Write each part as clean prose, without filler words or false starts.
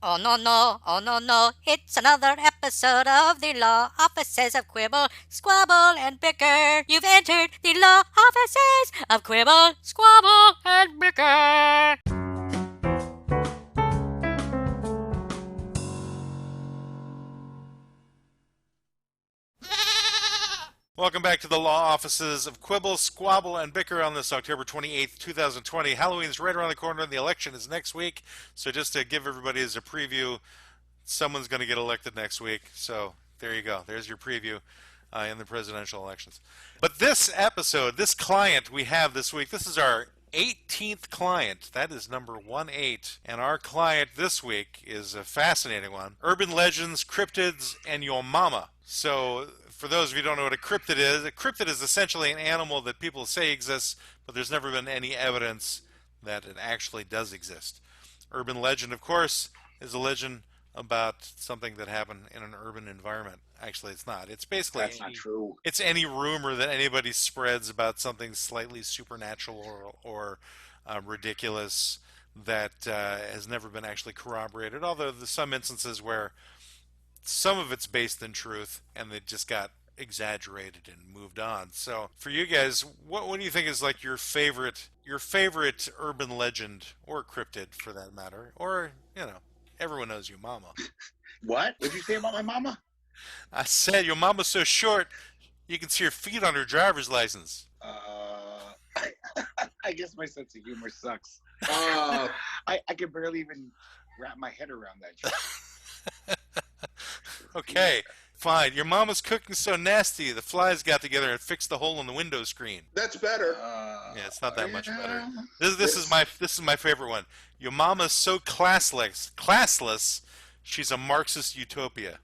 Oh no no, oh no no, it's another episode of the law offices of Quibble, Squabble, and Bicker. You've entered the law offices of Quibble, Squabble, and Bicker. Welcome back to the law offices of Quibble, Squabble, and Bicker on this October 28th, 2020. Halloween is right around the corner and the election is next week. So just to give everybody as a preview, someone's going to get elected next week. So there you go. There's your preview in the presidential elections. But this episode, this client we have this week, this is our 18th client. That is number 18. And our client this week is a fascinating one. Urban legends, cryptids, and your mama. So for those of you who don't know what a cryptid is essentially an animal that people say exists, but there's never been any evidence that it actually does exist. Urban legend, of course, is a legend about something that happened in an urban environment. Actually, it's not. It's basically That's not true. It's any rumor that anybody spreads about something slightly supernatural or ridiculous that has never been actually corroborated. Although there's some instances where some of it's based in truth and it just got exaggerated and moved on. So for you guys, what do you think is like your favorite urban legend or cryptid for that matter? Or, everyone knows your mama. What? What'd you say about my mama? I said your mama's so short you can see her feet on her driver's license. I guess my sense of humor sucks. I can barely even wrap my head around that joke. Okay, fine. Your mama's cooking so nasty the flies got together and fixed the hole in the window screen. That's better. Yeah, it's not that much better. This is my favorite one. Your mama's so classless, she's a Marxist utopia.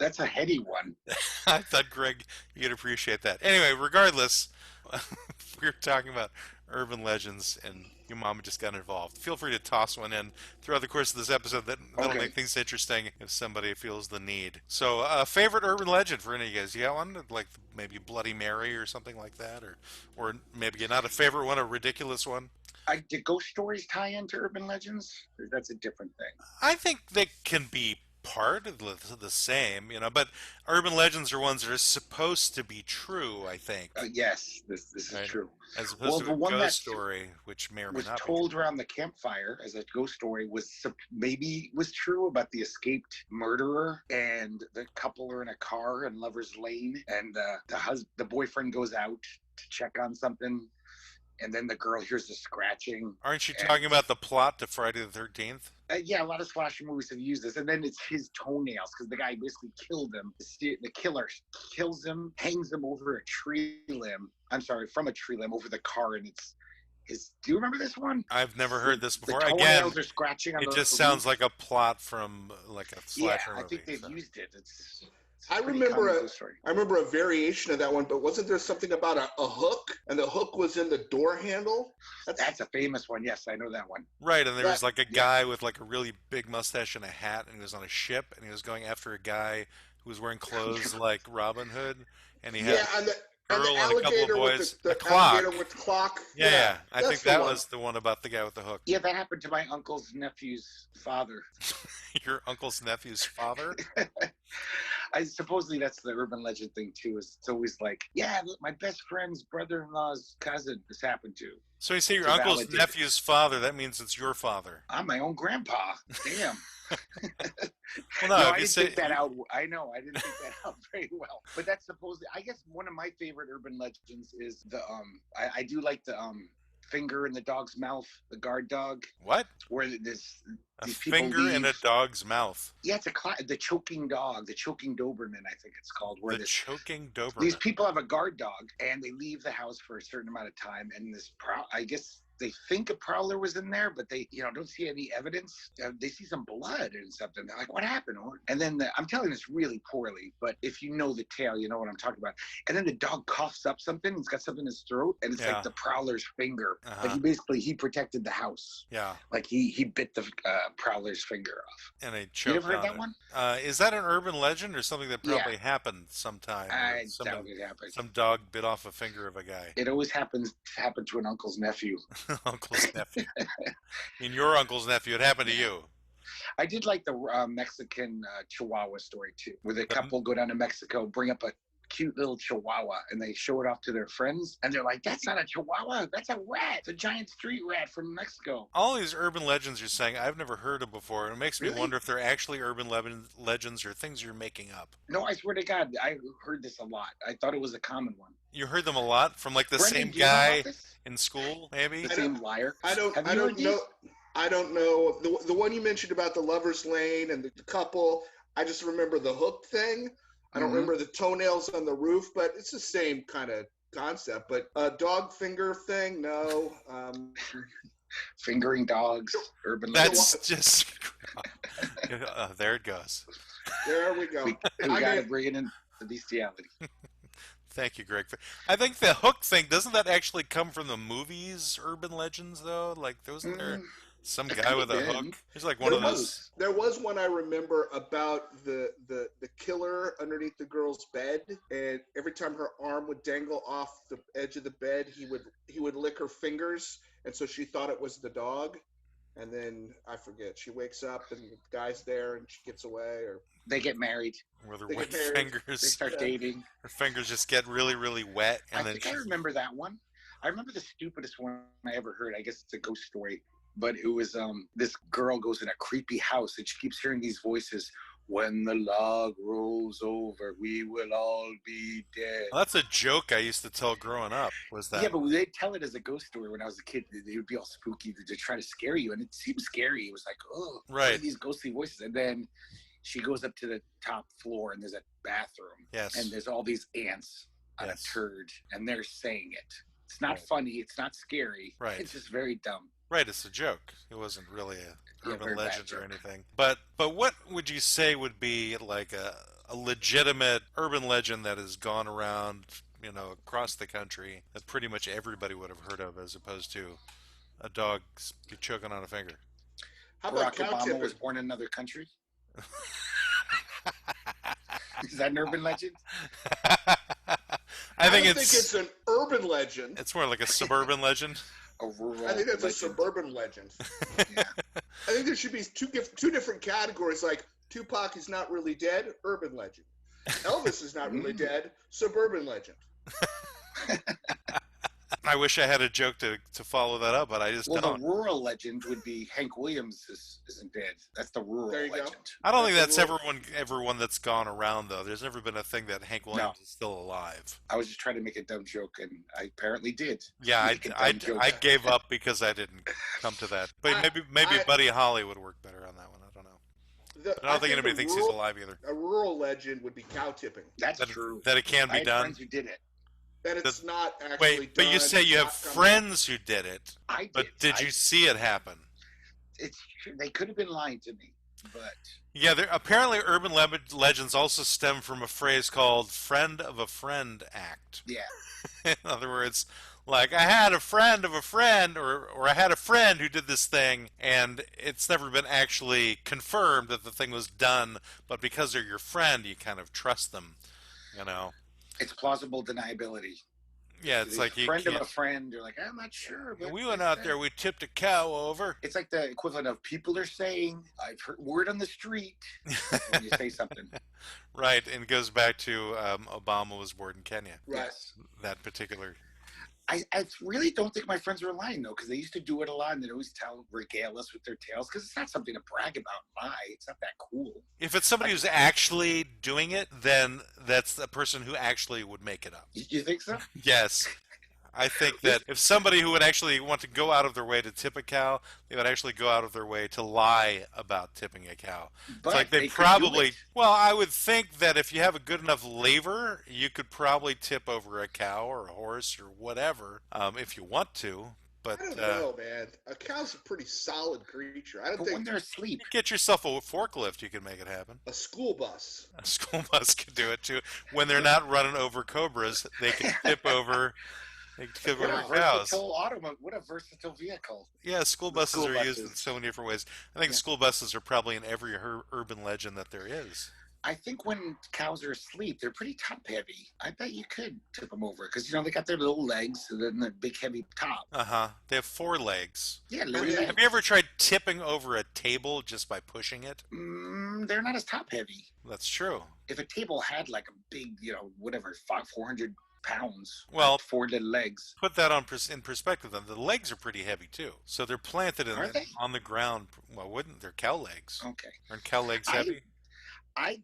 That's a heady one. I thought, Greg, you'd appreciate that. Anyway, regardless, we were talking about urban legends, and your mama just got involved. Feel free to toss one in throughout the course of this episode. That'll Okay. make things interesting if somebody feels the need. So, favorite urban legend for any of you guys? You got one? Like maybe Bloody Mary or something like that? Or maybe not a favorite one, a ridiculous one? Do ghost stories tie into urban legends? That's a different thing. I think they can be part of the same, but urban legends are ones that are supposed to be true, I think. Yes, this is Right. true. As opposed to the a one ghost that story, which may or may was not be told around the campfire as a ghost story maybe was true about the escaped murderer, and the couple are in a car in Lover's Lane, and the boyfriend goes out to check on something, and then the girl hears the scratching. Aren't you talking about the plot to Friday the 13th? Yeah, a lot of slasher movies have used this, and then it's his toenails because the guy basically killed him. The killer kills him, hangs him over a tree limb. I'm sorry, from a tree limb over the car, and it's his. Do you remember this one? I've never heard this before. The Again, toenails are scratching on it the just roof. sounds like a plot from like a Yeah, slasher movie. I think they've so. used it. It's I pretty remember common story. I remember a variation of that one, but wasn't there something about a hook, and the hook was in the door handle? That's a famous one. Yes, I know that one. Right, and there was like a yeah. guy with like a really big mustache and a hat, and he was on a ship, and he was going after a guy who was wearing clothes like Robin Hood, and he had Yeah, and the a girl and a couple of alligator boys, with the a clock. alligator with the clock. Yeah, I that's think the that one. was the one about the guy with the hook. Yeah, that happened to my uncle's nephew's father. Your uncle's nephew's father? Supposedly that's the urban legend thing too. Is it's always like, yeah, look, my best friend's brother-in-law's cousin this happened to. So you say your To uncle's validate it. nephew's father, that means it's your father. I'm my own grandpa. Damn. Well, No, no, I if you didn't say think that out. I know, I didn't think that out very well. But that's supposedly, I guess one of my favorite urban legends is I do like the finger in the dog's mouth, the guard dog, what? where A these people finger in a leave. dog's mouth. Yeah, it's the choking dog, the choking Doberman, I think it's called. Where The choking these Doberman. people have a guard dog and they leave the house for a certain amount of time, and I guess they think a prowler was in there, but they don't see any evidence. They see some blood and something. They're like, what happened? And then I'm telling this really poorly, but if you know the tale, you know what I'm talking about. And then the dog coughs up something. It's got something in his throat, and it's Yeah. like the prowler's finger. Uh-huh. Like he protected the house. Yeah, Like he bit the prowler's finger off. and they You choked ever heard on that it. one? Is that an urban legend or something that Yeah. probably happened sometime? I doubt it happened. Some dog bit off a finger of a guy. It always happened to an uncle's nephew. Uncle's nephew. In your uncle's nephew, it happened to you. I did like the Mexican Chihuahua story too, where the couple go down to Mexico, bring up a cute little Chihuahua, and they show it off to their friends, and they're like, "That's not a Chihuahua, that's a rat, it's a giant street rat from Mexico." All these urban legends you're saying, I've never heard of before. It makes me Really? wonder if they're actually urban legends or things you're making up. No, I swear to God, I heard this a lot. I thought it was a common one. You heard them a lot from like the Brendan, same do you know guy about this? in school, maybe? The same liar. I don't Have you heard know. these? I don't know. The one you mentioned about the lovers lane and the couple, I just remember the hook thing. I don't remember the toenails on the roof, but it's the same kind of concept. But dog finger thing, no. Fingering dogs, urban That's legends. just... there it goes. There we go. We got to bring it in the bestiality. Thank you, Greg. I think the hook thing, doesn't that actually come from the movies, urban legends, though? Like, wasn't there some guy with a hook? There's like one of those... There was one I remember about the killer underneath the girl's bed, and every time her arm would dangle off the edge of the bed, he would lick her fingers, and so she thought it was the dog. And then, I forget, she wakes up and the guy's there and she gets away, or They get married. where their They wet get married. fingers... They start dating. Her fingers just get really, really wet, and I then think I remember that one. I remember the stupidest one I ever heard. I guess it's a ghost story, but it was this girl goes in a creepy house and she keeps hearing these voices. When the log rolls over, we will all be dead. Well, that's a joke I used to tell growing up. Was that? Yeah, but they'd tell it as a ghost story when I was a kid. They would be all spooky to try to scare you, and it seemed scary. It was like, oh, Right. these ghostly voices. And then she goes up to the top floor, and there's a bathroom, Yes. and there's all these ants on Yes. a turd, and they're saying it. It's not Right. funny. It's not scary. Right. It's just very dumb. Right, it's a joke. It wasn't really a Yeah, urban very bad legend or joke. anything. But what would you say would be like a legitimate urban legend that has gone around, across the country that pretty much everybody would have heard of, as opposed to a dog choking on a finger? how about Barack cow Obama tipping? was born in another country. Is that an urban legend? I think don't think it's an urban legend. it's more like a suburban legend. A rural I think that's a legend. suburban legend. Yeah. I think there should be two different categories, like Tupac is not really dead, urban legend. Elvis is not really dead, suburban legend. I wish I had a joke to follow that up, but I just Well, don't. the rural legend would be Hank Williams isn't dead. That's the rural There you go. legend. I don't think that's That's a everyone that's gone around, though. There's never been a thing that Hank Williams is still alive. I was just trying to make a dumb joke, and I apparently did. Yeah, Make a dumb I joke. gave up because I didn't come to that. But maybe Buddy Holly would work better on that one. I don't know. I don't think anybody thinks he's alive either. A rural legend would be cow tipping. That's That, true. that it can I be had done. friends who did it. And it's not actually Wait, but you done, say you have not coming- friends who did it, I did. but did you see it happen? It's true. They could have been lying to me, but Yeah, apparently urban legends also stem from a phrase called "friend of a friend" act. yeah. In other words, like I had a friend of a friend, or I had a friend who did this thing, and it's never been actually confirmed that the thing was done, but because they're your friend, you kind of trust them, It's plausible deniability. Yeah, it's like you friend of a can't. friend. You're like, I'm not sure. But We went out there, we tipped a cow over. It's like the equivalent of people are saying, I've heard word on the street when you say something. Right, and it goes back to Obama was born in Kenya. Right. Yes. That particular. I really don't think my friends were lying, though, because they used to do it a lot, and they'd always regale us with their tales, because it's not something to brag about and lie. It's not that cool. If it's somebody who's actually doing it, then that's the person who actually would make it up. You think so? Yes. I think that if somebody who would actually want to go out of their way to tip a cow, they would actually go out of their way to lie about tipping a cow. But It's like they could do probably, it. well, I would think that if you have a good enough laver, you could probably tip over a cow or a horse or whatever, if you want to. But I don't know, man. A cow's a pretty solid creature. I don't But when think they're asleep, get yourself a forklift, you can make it happen. a school bus. A school bus can do it too. When they're not running over cobras, they can tip over. They can tip what over a cows. what a versatile vehicle. Yeah, school The buses school are used in buses. so many different ways. I think Yeah. school buses are probably in every urban legend that there is. I think when cows are asleep, they're pretty top heavy. I bet you could tip them over because they got their little legs and then the big heavy top. They have 4 legs. Yeah, Yeah. legs. Have you ever tried tipping over a table just by pushing it? They're not as top heavy. That's true. If a table had like a big, 400 pounds, Well, 4 little legs. Put that in perspective. Then the legs are pretty heavy too. So they're planted Are they? on the ground. Well, wouldn't they're cow legs? Okay. Aren't cow legs heavy?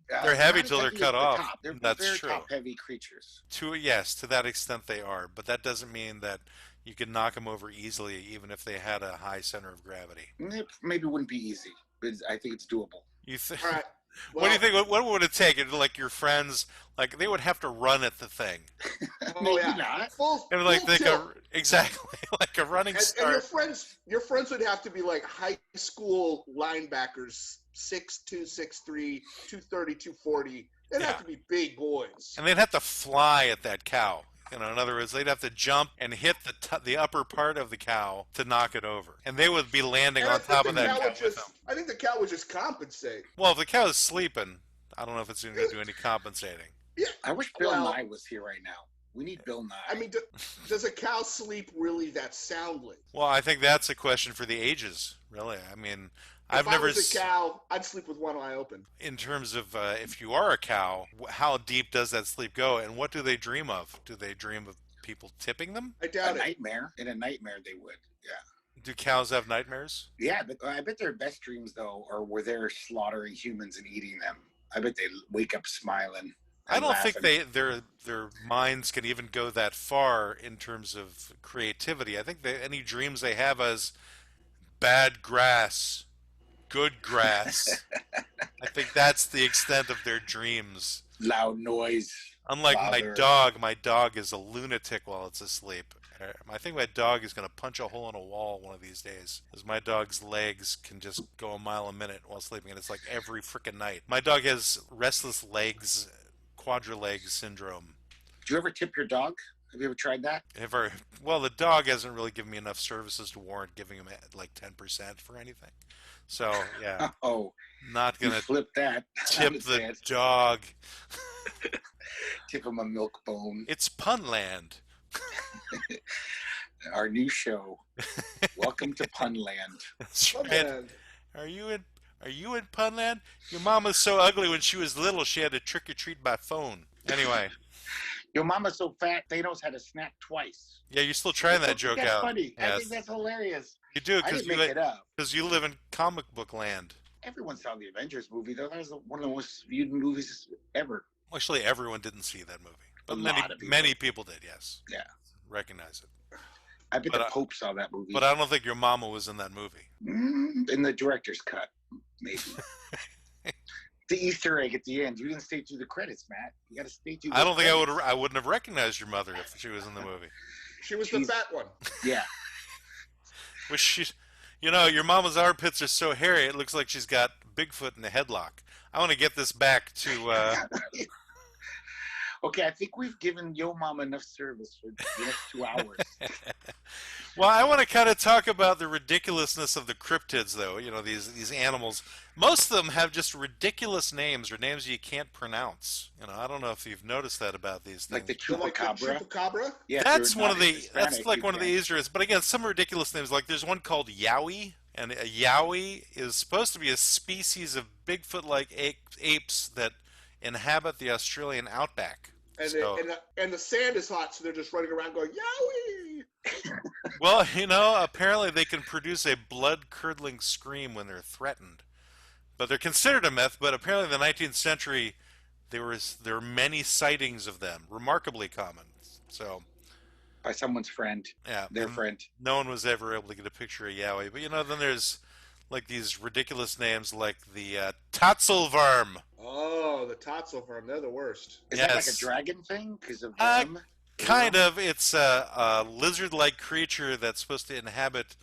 They're heavy not till as they're heavy cut as the off. top. They're That's very true. top heavy creatures. Yes, to that extent they are. But that doesn't mean that you could knock them over easily, even if they had a high center of gravity. It maybe wouldn't be easy, but I think it's doable. You think? All right. What do you think? What would it take? Like your friends, like they would have to run at the thing, Maybe not. Full, and like full tilt. exactly like a running And start. your friends would have to be like high school linebackers, 6'2", 6'3", 230, 240. They'd have to be big boys. And they'd have to fly at that cow. In other words, they'd have to jump and hit the upper part of the cow to knock it over. And they would be landing on top of that cow with them. I think the cow would just compensate. Well, if the cow is sleeping, I don't know if it's going to do any compensating. Yeah. I wish Bill Nye was here right now. We need Bill Nye. I mean, does a cow sleep really that soundly? Well, I think that's a question for the ages, really. I mean, If I was a cow, I'd sleep with one eye open. In terms of if you are a cow, how deep does that sleep go, and what do they dream of? Do they dream of people tipping them? I doubt it. Nightmare. In a nightmare, they would. Yeah. Do cows have nightmares? Yeah, but I bet their best dreams though are where they're slaughtering humans and eating them. I bet they wake up smiling. I don't laughing. think their minds can even go that far in terms of creativity. I think any dreams they have as bad grass, good grass. I think that's the extent of their dreams. Loud noise. Unlike bother. my dog is a lunatic while it's asleep. I think my dog is going to punch a hole in a wall one of these days, because my dog's legs can just go a mile a minute while sleeping, and it's like every freaking night. My dog has restless legs, quadrileg syndrome. Do you ever tip your dog? Have you ever tried that? Well, the dog hasn't really given me enough services to warrant giving him like 10% for anything. So, yeah. Oh, not going to flip that. tip the dog. Tip him a milk bone. It's Punland. Our new show. Welcome to Punland. That's right. Are you in Punland? Your mama's so ugly when she was little she had to trick or treat by phone. Anyway. Your mama's so fat Thanos had to snap twice. Yeah, you're still trying that joke that's out. Funny. Yes. I think that's hilarious. You do I didn't make it up. Because you live in comic book land. Everyone saw the Avengers movie though. That was one of the most viewed movies ever. Actually, everyone didn't see that movie, but people. many people did. Yes. Yeah. Recognize it. I bet the Pope saw that movie. But I don't think your mama was in that movie. In the director's cut, maybe. The Easter egg at the end. You didn't stay through the credits, Matt. You got to stay through. I don't think I wouldn't have recognized your mother if she was in the movie. She was the fat one. Yeah. Which she, your mama's armpits are so hairy it looks like she's got Bigfoot in a headlock. I want to get this back to. Okay, I think we've given Yo Mama enough service for the next 2 hours. Well, I want to kind of talk about the ridiculousness of the cryptids, though. These animals. Most of them have just ridiculous names or names you can't pronounce. I don't know if you've noticed that about these things. Like the chupacabra. Chupacabra? Yeah, that's one of the. That's like one of the easier. But again, some ridiculous names. Like there's one called Yowie, and a Yowie is supposed to be a species of Bigfoot-like apes that inhabit the Australian outback. And the sand is hot, so they're just running around going, Yowie! Well, apparently they can produce a blood-curdling scream when they're threatened. But they're considered a myth, but apparently in the 19th century, there were many sightings of them, remarkably common. So, by someone's friend. Yeah. Their friend. No one was ever able to get a picture of Yowie. But, then there's like these ridiculous names like the Tatzelworm. Oh, the Tatzelworm. They're the worst. Is that like a dragon thing? Because of them? Kind of. It's a lizard-like creature that's supposed to inhabit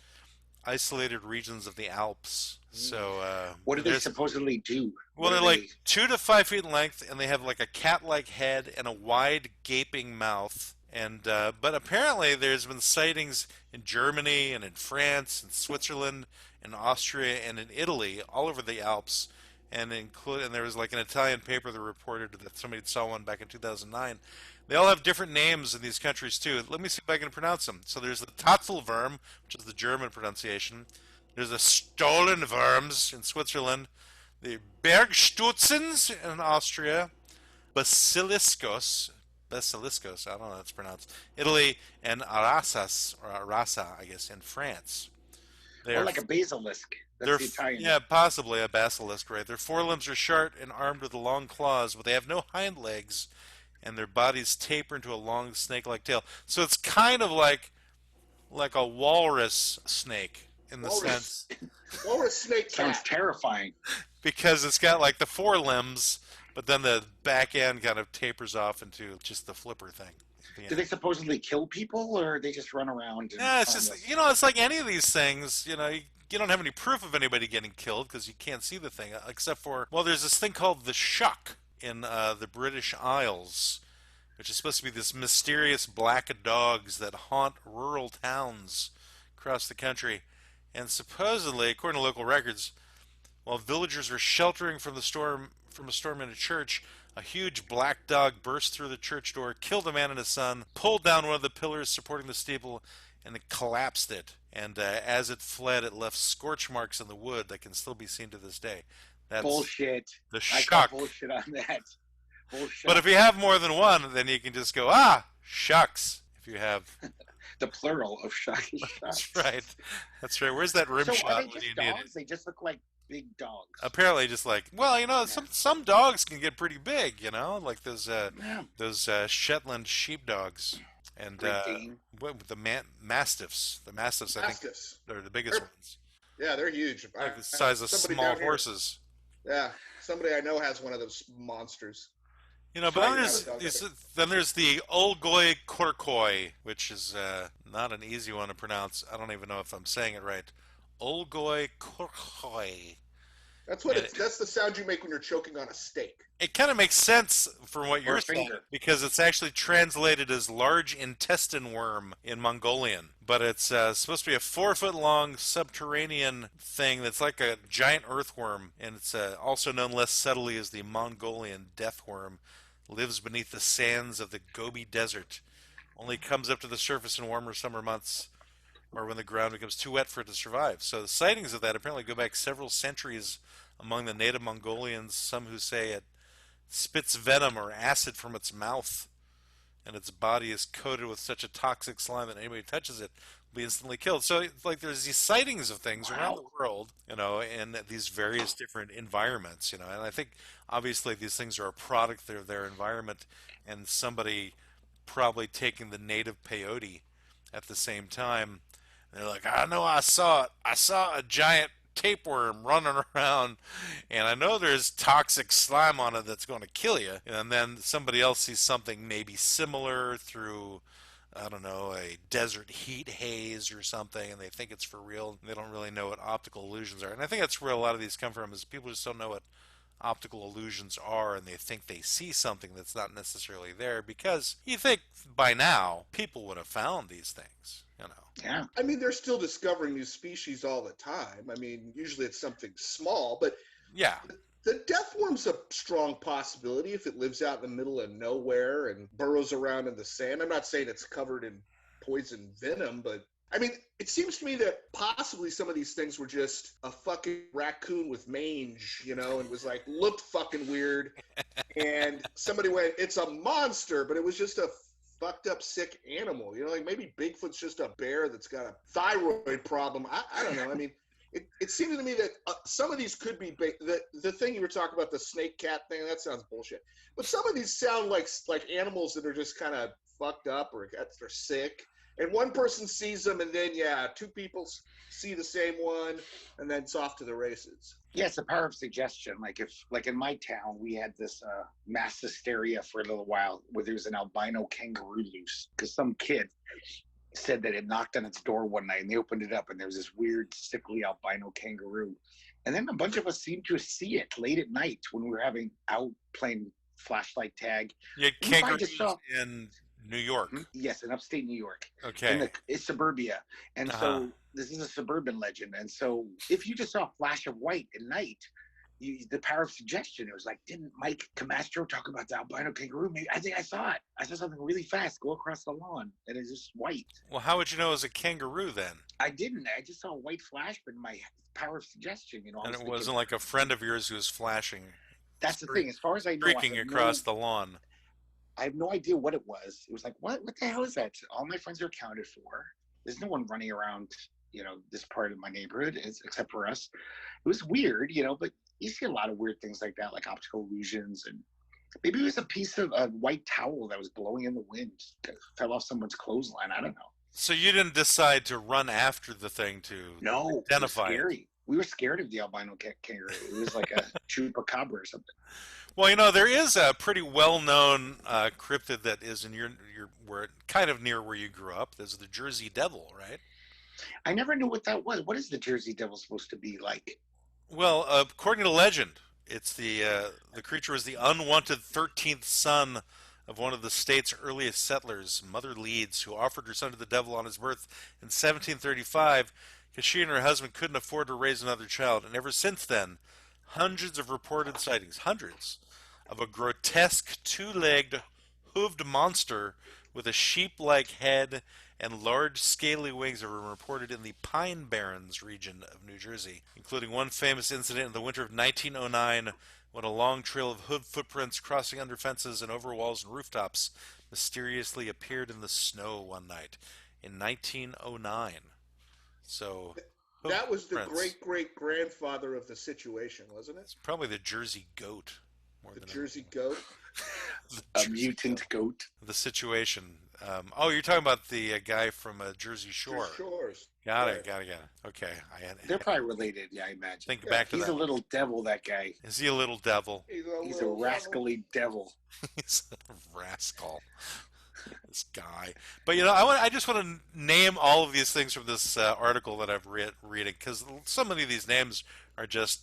isolated regions of the Alps. So, what do they supposedly do? Well, they're like 2 to 5 feet in length, and they have like a cat-like head and a wide, gaping mouth. And but apparently, there's been sightings in Germany and in France and Switzerland and Austria and in Italy, all over the Alps. and there was like an Italian paper that reported that somebody saw one back in 2009. They all have different names in these countries too. Let me see if I can pronounce them. So there's the Tatzelwurm, which is the German pronunciation. There's the Stollenwurms in Switzerland, the Bergstutzens in Austria, Basiliscos, I don't know how it's pronounced, Italy, and Arasas, or Arasa, I guess, in France. They Or are like a basilisk. That's the Italian. yeah, possibly a basilisk, right? Their forelimbs are short and armed with long claws, but they have no hind legs, and their bodies taper into a long snake-like tail. So it's kind of like a walrus snake in the sense Walrus snake Sounds cat. terrifying. because it's got like the forelimbs, but then the back end kind of tapers off into just the flipper thing. Do they supposedly kill people, or they just run around? And Yeah, it's just it's like any of these things. You don't have any proof of anybody getting killed because you can't see the thing, except for there's this thing called the shuck in the British Isles, which is supposed to be this mysterious black dogs that haunt rural towns across the country, and supposedly, according to local records, while villagers were sheltering from a storm in a church, a huge black dog burst through the church door, killed a man and his son, pulled down one of the pillars supporting the steeple, and it collapsed it. And as it fled, it left scorch marks in the wood that can still be seen to this day. That's bullshit. the I call shuck. bullshit on that. Bullshit. But if you have more than one, then you can just go, shucks. If you have the plural of shuck. That's right. That's right. Where's that rim So shot are they when just you need dogs? it? They just look like big dogs. Apparently, just like some dogs can get pretty big. Like those Shetland sheepdogs and the mastiffs. The mastiffs, I think, are the biggest ones. Yeah, they're huge. Like the size of small horses. Yeah, somebody I know has one of those monsters. But then there's the Olgoi Korkoi, which is not an easy one to pronounce. I don't even know if I'm saying it right. Olgoi Korkoi. That's the sound you make when you're choking on a steak. It kind of makes sense from what you're saying because it's actually translated as large intestine worm in Mongolian, but it's supposed to be a 4-foot-long subterranean thing that's like a giant earthworm, and it's also known less subtly as the Mongolian deathworm. Lives beneath the sands of the Gobi Desert. Only comes up to the surface in warmer summer months, or when the ground becomes too wet for it to survive. So the sightings of that apparently go back several centuries among the native Mongolians, some who say it spits venom or acid from its mouth, and its body is coated with such a toxic slime that anybody who touches it will be instantly killed. So like there's these sightings of things around the world, in these various different environments, and I think obviously these things are a product of their environment, and somebody probably taking the native peyote at the same time. And they're like, I know I saw it. I saw a giant tapeworm running around, and I know there's toxic slime on it that's going to kill you. And then somebody else sees something maybe similar through, I don't know, a desert heat haze or something, and they think it's for real. They don't really know what optical illusions are. And I think that's where a lot of these come from, is people just don't know what optical illusions are, and they think they see something that's not necessarily there, because you think by now people would have found these things. Yeah. I mean, they're still discovering new species all the time. I mean, usually it's something small, but yeah, the deathworm's a strong possibility if it lives out in the middle of nowhere and burrows around in the sand. I'm not saying it's covered in poison venom, but I mean, it seems to me that possibly some of these things were just a fucking raccoon with mange, and was like, looked fucking weird. And somebody went, it's a monster, but it was just a fucked up sick animal. Like maybe Bigfoot's just a bear that's got a thyroid problem. I don't know. I mean, it seems to me that some of these could be the thing you were talking about, the snake cat thing, that sounds bullshit. But some of these sound like animals that are just kind of fucked up, or they're sick. And one person sees them, and then, two people see the same one, and then it's off to the races. Yeah, it's the power of suggestion. Like in my town, we had this mass hysteria for a little while where there was an albino kangaroo loose because some kid said that it knocked on its door one night, and they opened it up, and there was this weird, sickly albino kangaroo. And then a bunch of us seemed to see it late at night when we were out playing flashlight tag. You had kangaroos in New York. Yes, in upstate New York. Okay. It's suburbia. And so this is a suburban legend. And so if you just saw a flash of white at night, the power of suggestion. It was like, didn't Mike Camastro talk about the albino kangaroo? Maybe I think I saw it. I saw something really fast go across the lawn, and it's just white. Well, how would you know it was a kangaroo then? I didn't. I just saw a white flash, but my power of suggestion, you know. And it wasn't like a friend of yours who was flashing. That's the thing. As far as I know, Streaking across the lawn. I have no idea what it was. It was like, what the hell is that? All my friends are accounted for. There's no one running around, you know, this part of my neighborhood except for us. It was weird, you know, but you see a lot of weird things like that, like optical illusions. And maybe it was a piece of a white towel that was blowing in the wind that fell off someone's clothesline. I don't know. So you didn't decide to run after the thing to identify it? We were scared of the albino kangaroo. It was like a chupacabra or something. Well, you know, there is a pretty well-known cryptid that is in your where kind of near where you grew up. There's the Jersey Devil, right? I never knew what that was. What is the Jersey Devil supposed to be like? Well, according to legend, it's the creature was the unwanted 13th son of one of the state's earliest settlers, Mother Leeds, who offered her son to the devil on his birth in 1735 because she and her husband couldn't afford to raise another child. And ever since then, hundreds of reported sightings, hundreds, of a grotesque two-legged, hooved monster with a sheep-like head and large scaly wings have been reported in the Pine Barrens region of New Jersey, including one famous incident in the winter of 1909 when a long trail of hoof footprints crossing under fences and over walls and rooftops mysteriously appeared in the snow one night in 1909. So that was the great-great-grandfather of the situation, wasn't it? It's probably the Jersey goat. The Jersey goat? A mutant goat. The situation. Oh, you're talking about the guy from Jersey Shore. Shores. Got it. Okay. They're probably related, yeah, I imagine. Think back to that. He's a little devil, that guy. Is he a little devil? He's a rascally devil. He's a rascal. This guy. But, you know, I just want to name all of these things from this article that I've reading, because so many of these names are just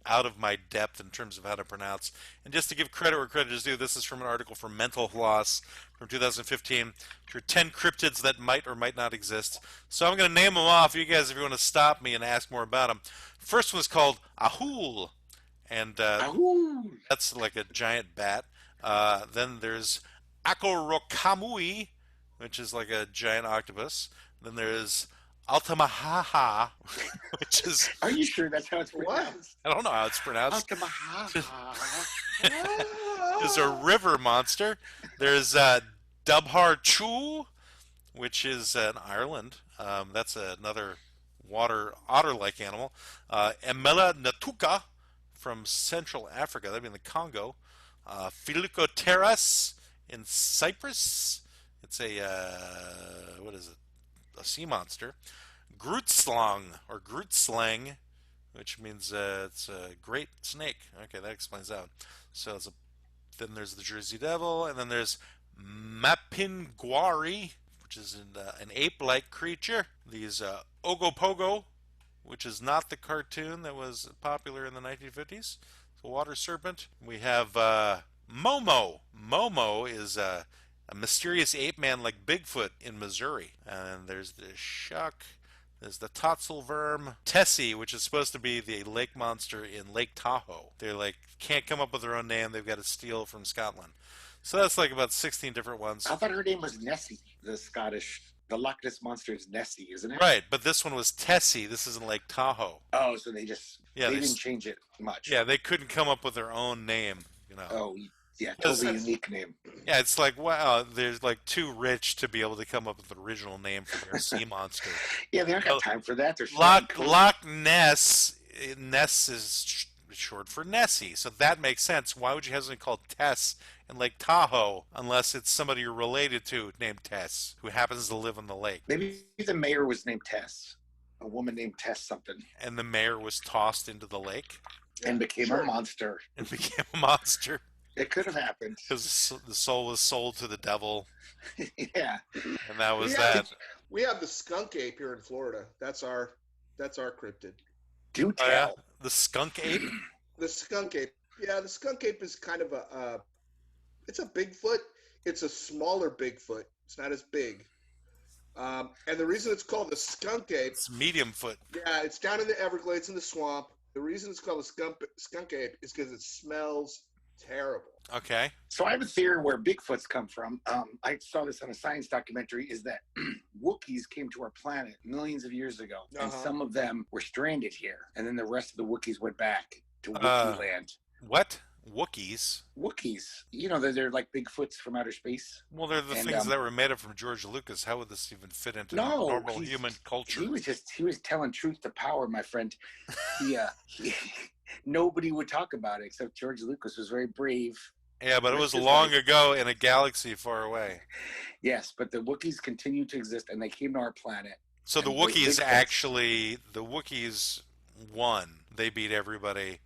out of my depth in terms of how to pronounce. And just to give credit where credit is due, this is from an article from Mental Floss from 2015. For 10 cryptids that might or might not exist. So I'm going to name them off. You guys, if you want to stop me and ask more about them. First one is called Ahul. And that's like a giant bat. Then there's Akorokamui, which is like a giant octopus. Then there's Altamahaha, which is... Are you sure that's how it's pronounced? I don't know how it's pronounced. Altamahaha. There's a river monster. There's Dubhar Chu, which is in Ireland. That's another water otter-like animal. Emela Natuka from Central Africa. That'd be in the Congo. Philocoteras in Cyprus. It's a, what is it? A sea monster. Grootslang, or Grootslang, which means it's a great snake. Okay, that explains that. So then there's the Jersey Devil, and then there's Mapinguari, which is an ape-like creature. These Ogopogo, which is not the cartoon that was popular in the 1950s. It's a water serpent. We have Momo. Momo is a mysterious ape man like Bigfoot in Missouri. And there's the Shuck. There's the Totzelworm. Tessie, which is supposed to be the lake monster in Lake Tahoe. They're like, can't come up with their own name. They've got to steal from Scotland. So that's like about 16 different ones. I thought her name was Nessie, the Loch Ness monster is Nessie, isn't it? Right, but this one was Tessie. This is in Lake Tahoe. Oh, so they didn't change it much. Yeah, they couldn't come up with their own name, you know. Oh, yeah, totally unique name. Yeah, it's like, wow, they're like too rich to be able to come up with an original name for their sea monster. Yeah, they don't got time for that. They're Loch Ness. Ness is short for Nessie, so that makes sense. Why would you have something called Tess in Lake Tahoe unless it's somebody you're related to named Tess who happens to live on the lake? Maybe the mayor was named Tess. A woman named Tess something. And the mayor was tossed into the lake? And became a monster. And became a monster. It could have happened. Because the soul was sold to the devil. Yeah. And that was that. We have the skunk ape here in Florida. That's our cryptid. Do tell. Oh, yeah? The skunk ape? The skunk ape. Yeah, the skunk ape is kind of it's a Bigfoot. It's a smaller Bigfoot. It's not as big. And the reason it's called the skunk ape... It's medium foot. Yeah, it's down in the Everglades in the swamp. The reason it's called a skunk ape is because it smells terrible. Okay. So I have a theory where Bigfoots come from. I saw this on a science documentary. Is that Wookiees came to our planet millions of years ago, and some of them were stranded here, and then the rest of the Wookiees went back to Wookiee land. What? Wookiees? Wookiees, you know, they're like Bigfoots from outer space. Well, they're the things that were made up from George Lucas. How would this even fit into normal human culture? He was telling truth to power, my friend. Nobody would talk about it except George Lucas was very brave. Yeah, but it was long ago in a galaxy far away. Yes, but the Wookiees continue to exist, and they came to our planet. So the Wookiees won. They beat everybody.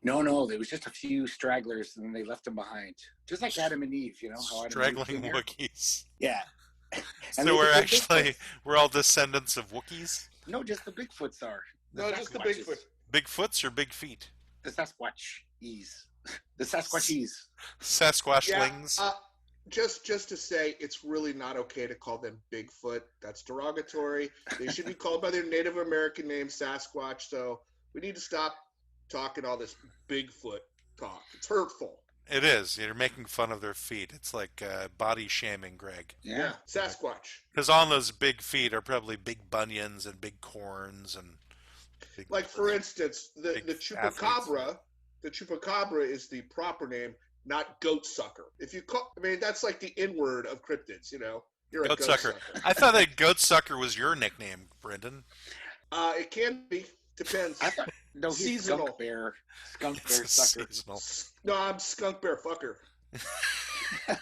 No, there was just a few stragglers, and then they left them behind. Just like Adam and Eve, you know? How Straggling Wookiees. Yeah. So we're all descendants of Wookiees? No, just the Bigfoots are. Just the Bigfoot. Bigfoots or big feet? The Sasquatch-ees. The Sasquatchies. Sasquatchlings. Yeah, just to say, it's really not okay to call them Bigfoot. That's derogatory. They should be called by their Native American name, Sasquatch. So we need to stop talking all this Bigfoot talk. It's hurtful. It is. You're making fun of their feet. It's like body shaming, Greg. Yeah, Sasquatch. Because on those big feet are probably big bunions and big corns and big, like for instance, the chupacabra. The chupacabra is the proper name, not goat sucker. If you call, that's like the N-word of cryptids. You know, you're goat sucker. I thought that goat sucker was your nickname, Brendan. It can be. Depends. I thought he's seasonal. Skunk bear sucker. Seasonal. No, I'm skunk bear fucker. Come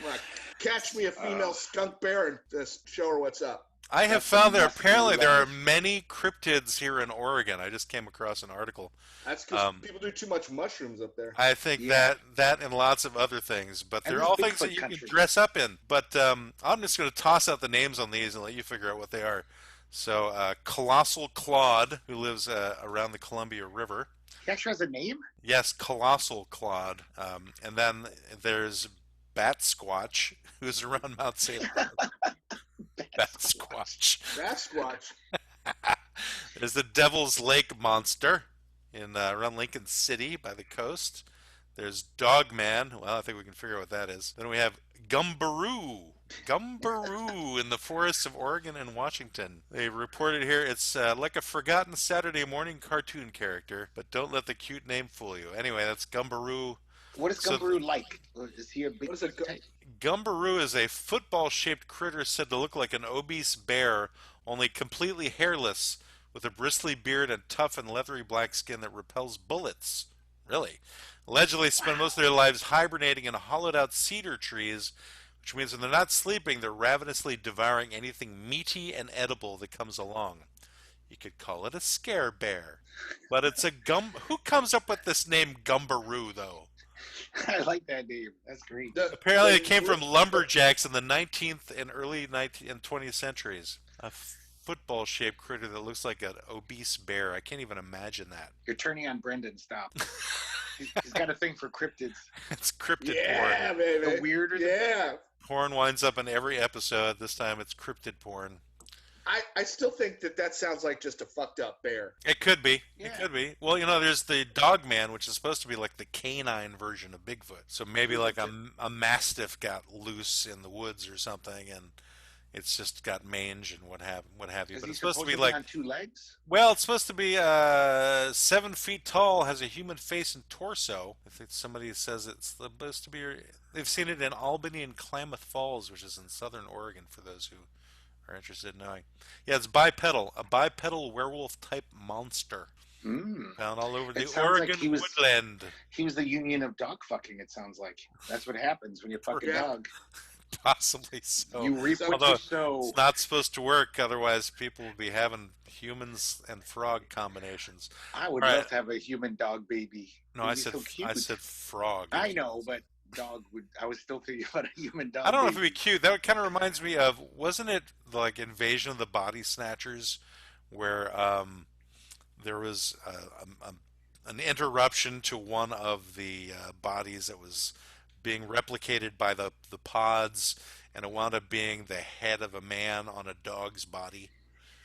on, catch me a female skunk bear and just show her what's up. I have found that apparently there are many cryptids here in Oregon. I just came across an article. That's because people do too much mushrooms up there. I think that and lots of other things, but they're all things that you can dress up in. But I'm just going to toss out the names on these and let you figure out what they are. So, Colossal Claude, who lives around the Columbia River. He actually has a name? Yes, Colossal Claude. And then there's Bat Squatch, who's around Mount St. Bat Squatch. Bat Squatch. There's the Devil's Lake Monster around Lincoln City by the coast. There's Dogman. Well, I think we can figure out what that is. Then we have Gumbaroo. Gumbaroo in the forests of Oregon and Washington. They reported here it's like a forgotten Saturday morning cartoon character, but don't let the cute name fool you. Anyway, that's Gumbaroo. What is Gumbaroo like? Is he a big type? Gumbaroo is a football-shaped critter said to look like an obese bear, only completely hairless, with a bristly beard and tough and leathery black skin that repels bullets. Really? Allegedly spend most of their lives hibernating in hollowed-out cedar trees, which means when they're not sleeping, they're ravenously devouring anything meaty and edible that comes along. You could call it a scare bear. But it's a Who comes up with this name Gumbaroo, though? I like that name. That's great. Apparently it came from lumberjacks in the 19th and early 19th and 20th centuries. A football-shaped critter that looks like an obese bear. I can't even imagine that. You're turning on Brendan. Stop. He's got a thing for cryptids. It's cryptid porn. Yeah, baby. The weirder the better. Porn winds up in every episode. This time it's cryptid porn. I still think that sounds like just a fucked up bear. It could be. Yeah. It could be. Well, there's the Dogman, which is supposed to be like the canine version of Bigfoot. So maybe like a mastiff got loose in the woods or something, and it's just got mange and what have you. But it's supposed to be like on two legs. Well, it's supposed to be 7 feet tall, has a human face and torso. I think somebody says it's supposed to be. They've seen it in Albany and Klamath Falls, which is in southern Oregon, for those who are interested in knowing. Yeah, it's bipedal, a bipedal werewolf-type monster. Found all over the Oregon woodland. He was the union of dog fucking, it sound like. That's what happens when you fuck a dog. Possibly so. You reap what Although you sow. it's not supposed to work, otherwise people will be having humans and frog combinations. I would love to have a human dog baby. No, I said frog. I know, but dog would. I was still thinking about a human dog. I don't know baby. if it'd be cute. That kind of reminds me of, wasn't it like Invasion of the Body Snatchers, where there was an interruption to one of the bodies that was being replicated by the pods, and it wound up being the head of a man on a dog's body.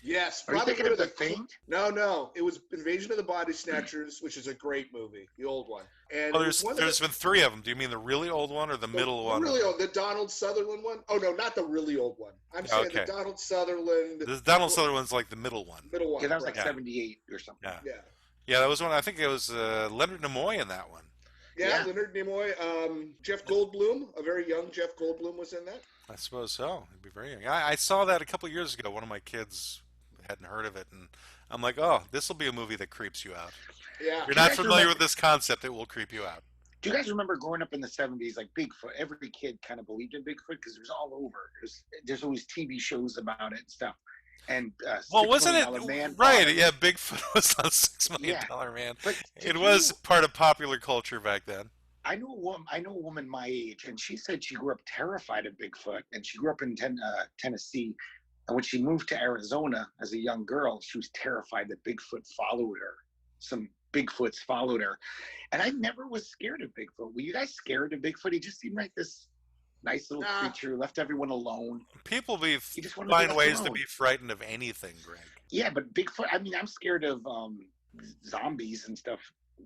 Yes, Are you probably thinking of one The of the Thing? No, it was Invasion of the Body Snatchers, which is a great movie, the old one. And Well, it was one of there's been three of them. Do you mean the really old one or the middle the one? really old, the Donald Sutherland one. Oh no, not the really old one. I'm saying the Okay. Donald Sutherland The Donald Sutherland's like the middle one. middle one. Yeah, that was like right. 78 or something. Yeah. Yeah. Yeah, that was one. I think it was Leonard Nimoy in that one. Yeah, Yeah. Leonard Nimoy, Jeff Goldblum, a very young Jeff Goldblum was in that. I suppose so. It'd be very young. I saw that a couple years ago. One of my kids hadn't heard of it, and I'm like, oh, this will be a movie that creeps you out. Yeah. If you're Do you not guys familiar remember- with this concept, it will creep you out. Do you guys remember growing up in the 70s, like Bigfoot? Every kid kind of believed in Bigfoot because it was all over. There's always TV shows about it and stuff. And Well, wasn't $6 it Million Man right? bought it. Yeah, Bigfoot was on $6 Million Man. But It was part of popular culture back then. I know a woman my age, and she said she grew up terrified of Bigfoot, and she grew up in Tennessee. And when she moved to Arizona as a young girl, she was terrified that Bigfoot followed her. Some Bigfoots followed her. And I never was scared of Bigfoot. Were you guys scared of Bigfoot? He just seemed like this nice little creature who left everyone alone. People He just wanted to be find left ways to alone. be frightened of anything, Greg. Yeah, but Bigfoot, I mean, I'm scared of zombies and stuff,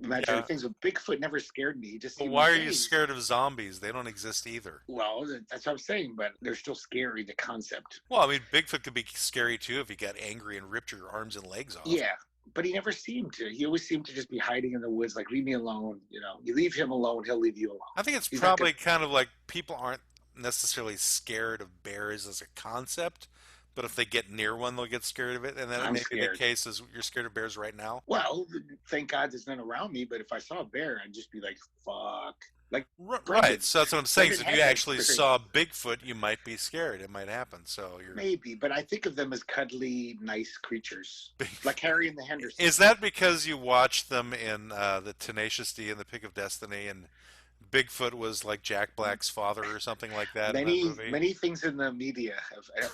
imaginary Yeah. things, but Bigfoot never scared me. He just But seemed why are like, you hey. scared of zombies? They don't exist either. Well, that's what I'm saying, but they're still scary, the concept. Well, I mean, Bigfoot could be scary too if he got angry and ripped your arms and legs off. Yeah, but he never seemed to. He always seemed to just be hiding in the woods, like, leave me alone. You know, you leave him alone, he'll leave you alone. I think it's He's not probably kind of like people aren't necessarily scared of bears as a concept, but if they get near one, they'll get scared of it. And then I'm maybe the scared. case is you're scared of bears right now. Well, thank God there's none around me, but if I saw a bear, I'd just be like, fuck. Like, Right. Brendan- So that's what I'm saying. So if Brendan you had that actually experience. saw Bigfoot, you might be scared. It might happen. So you're. maybe, but I think of them as cuddly, nice creatures, like Harry and the Hendersons. Is that because you watched them in the Tenacious D and the Pick of Destiny, and Bigfoot was like Jack Black's father or something like that in that movie? Many things in the media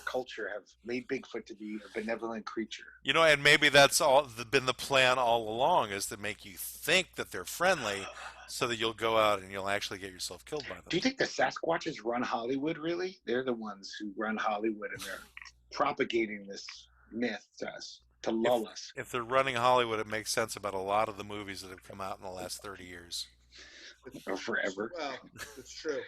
culture have made Bigfoot to be a benevolent creature. You know, and maybe that's been the plan all along, is to make you think that they're friendly, so that you'll go out and you'll actually get yourself killed by them. Do you think the Sasquatches run Hollywood, really? They're the ones who run Hollywood, and they're propagating this myth to us, to lull us. If they're running Hollywood, it makes sense about a lot of the movies that have come out in the last 30 years. Or forever. Well, it's true.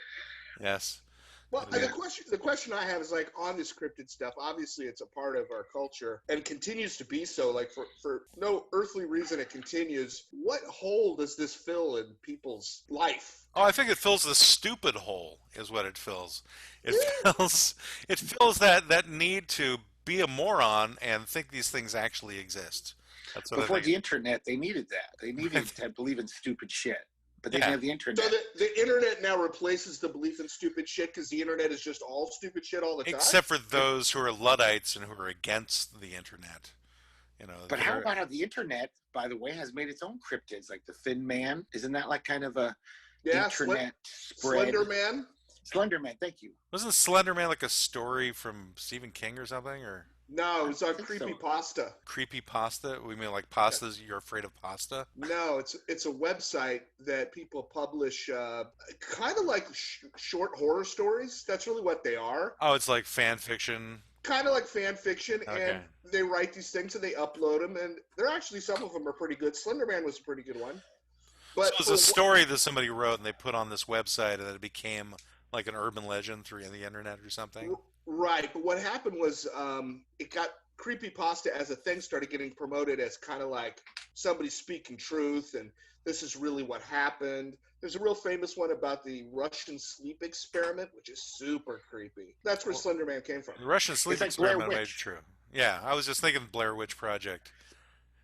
Yes. Well, Yeah. the question I have is, like, on this cryptid stuff, obviously it's a part of our culture and continues to be so. Like, for no earthly reason it continues. What hole does this fill in people's life? Oh, I think it fills the stupid hole, is what it fills. It fills that need to be a moron and think these things actually exist. That's what Before I the think. internet, they needed that. They needed to believe in stupid shit. But they Yeah. didn't have the internet. So the internet now replaces the belief in stupid shit because the internet is just all stupid shit all the time? Except for those who are Luddites and who are against the internet. You know. But how about how the internet, by the way, has made its own cryptids, like the Thin Man? Isn't that like kind of a internet spread? Slender Man? Slender Man, thank you. Wasn't Slender Man like a story from Stephen King or something? Or No, it was on think so. Creepypasta. creepy pasta? We mean like pastas, you're afraid of pasta? No, it's a website that people publish kind of like short horror stories. That's really what they are. Oh, it's like fan fiction. Kind of like fan fiction, Okay. and they write these things and they upload them, and they're actually, some of them are pretty good. Slender Man was a pretty good one. But So it was a story that somebody wrote and they put on this website, and then it became like an urban legend through the internet or something. Right, but what happened was it got creepypasta as a thing started getting promoted as kind of like somebody speaking truth, and this is really what happened. There's a real famous one about the Russian sleep experiment, which is super creepy. That's where Slender Man came from. The Russian sleep It's like Blair experiment made it Witch. true. Yeah, I was just thinking Blair Witch Project,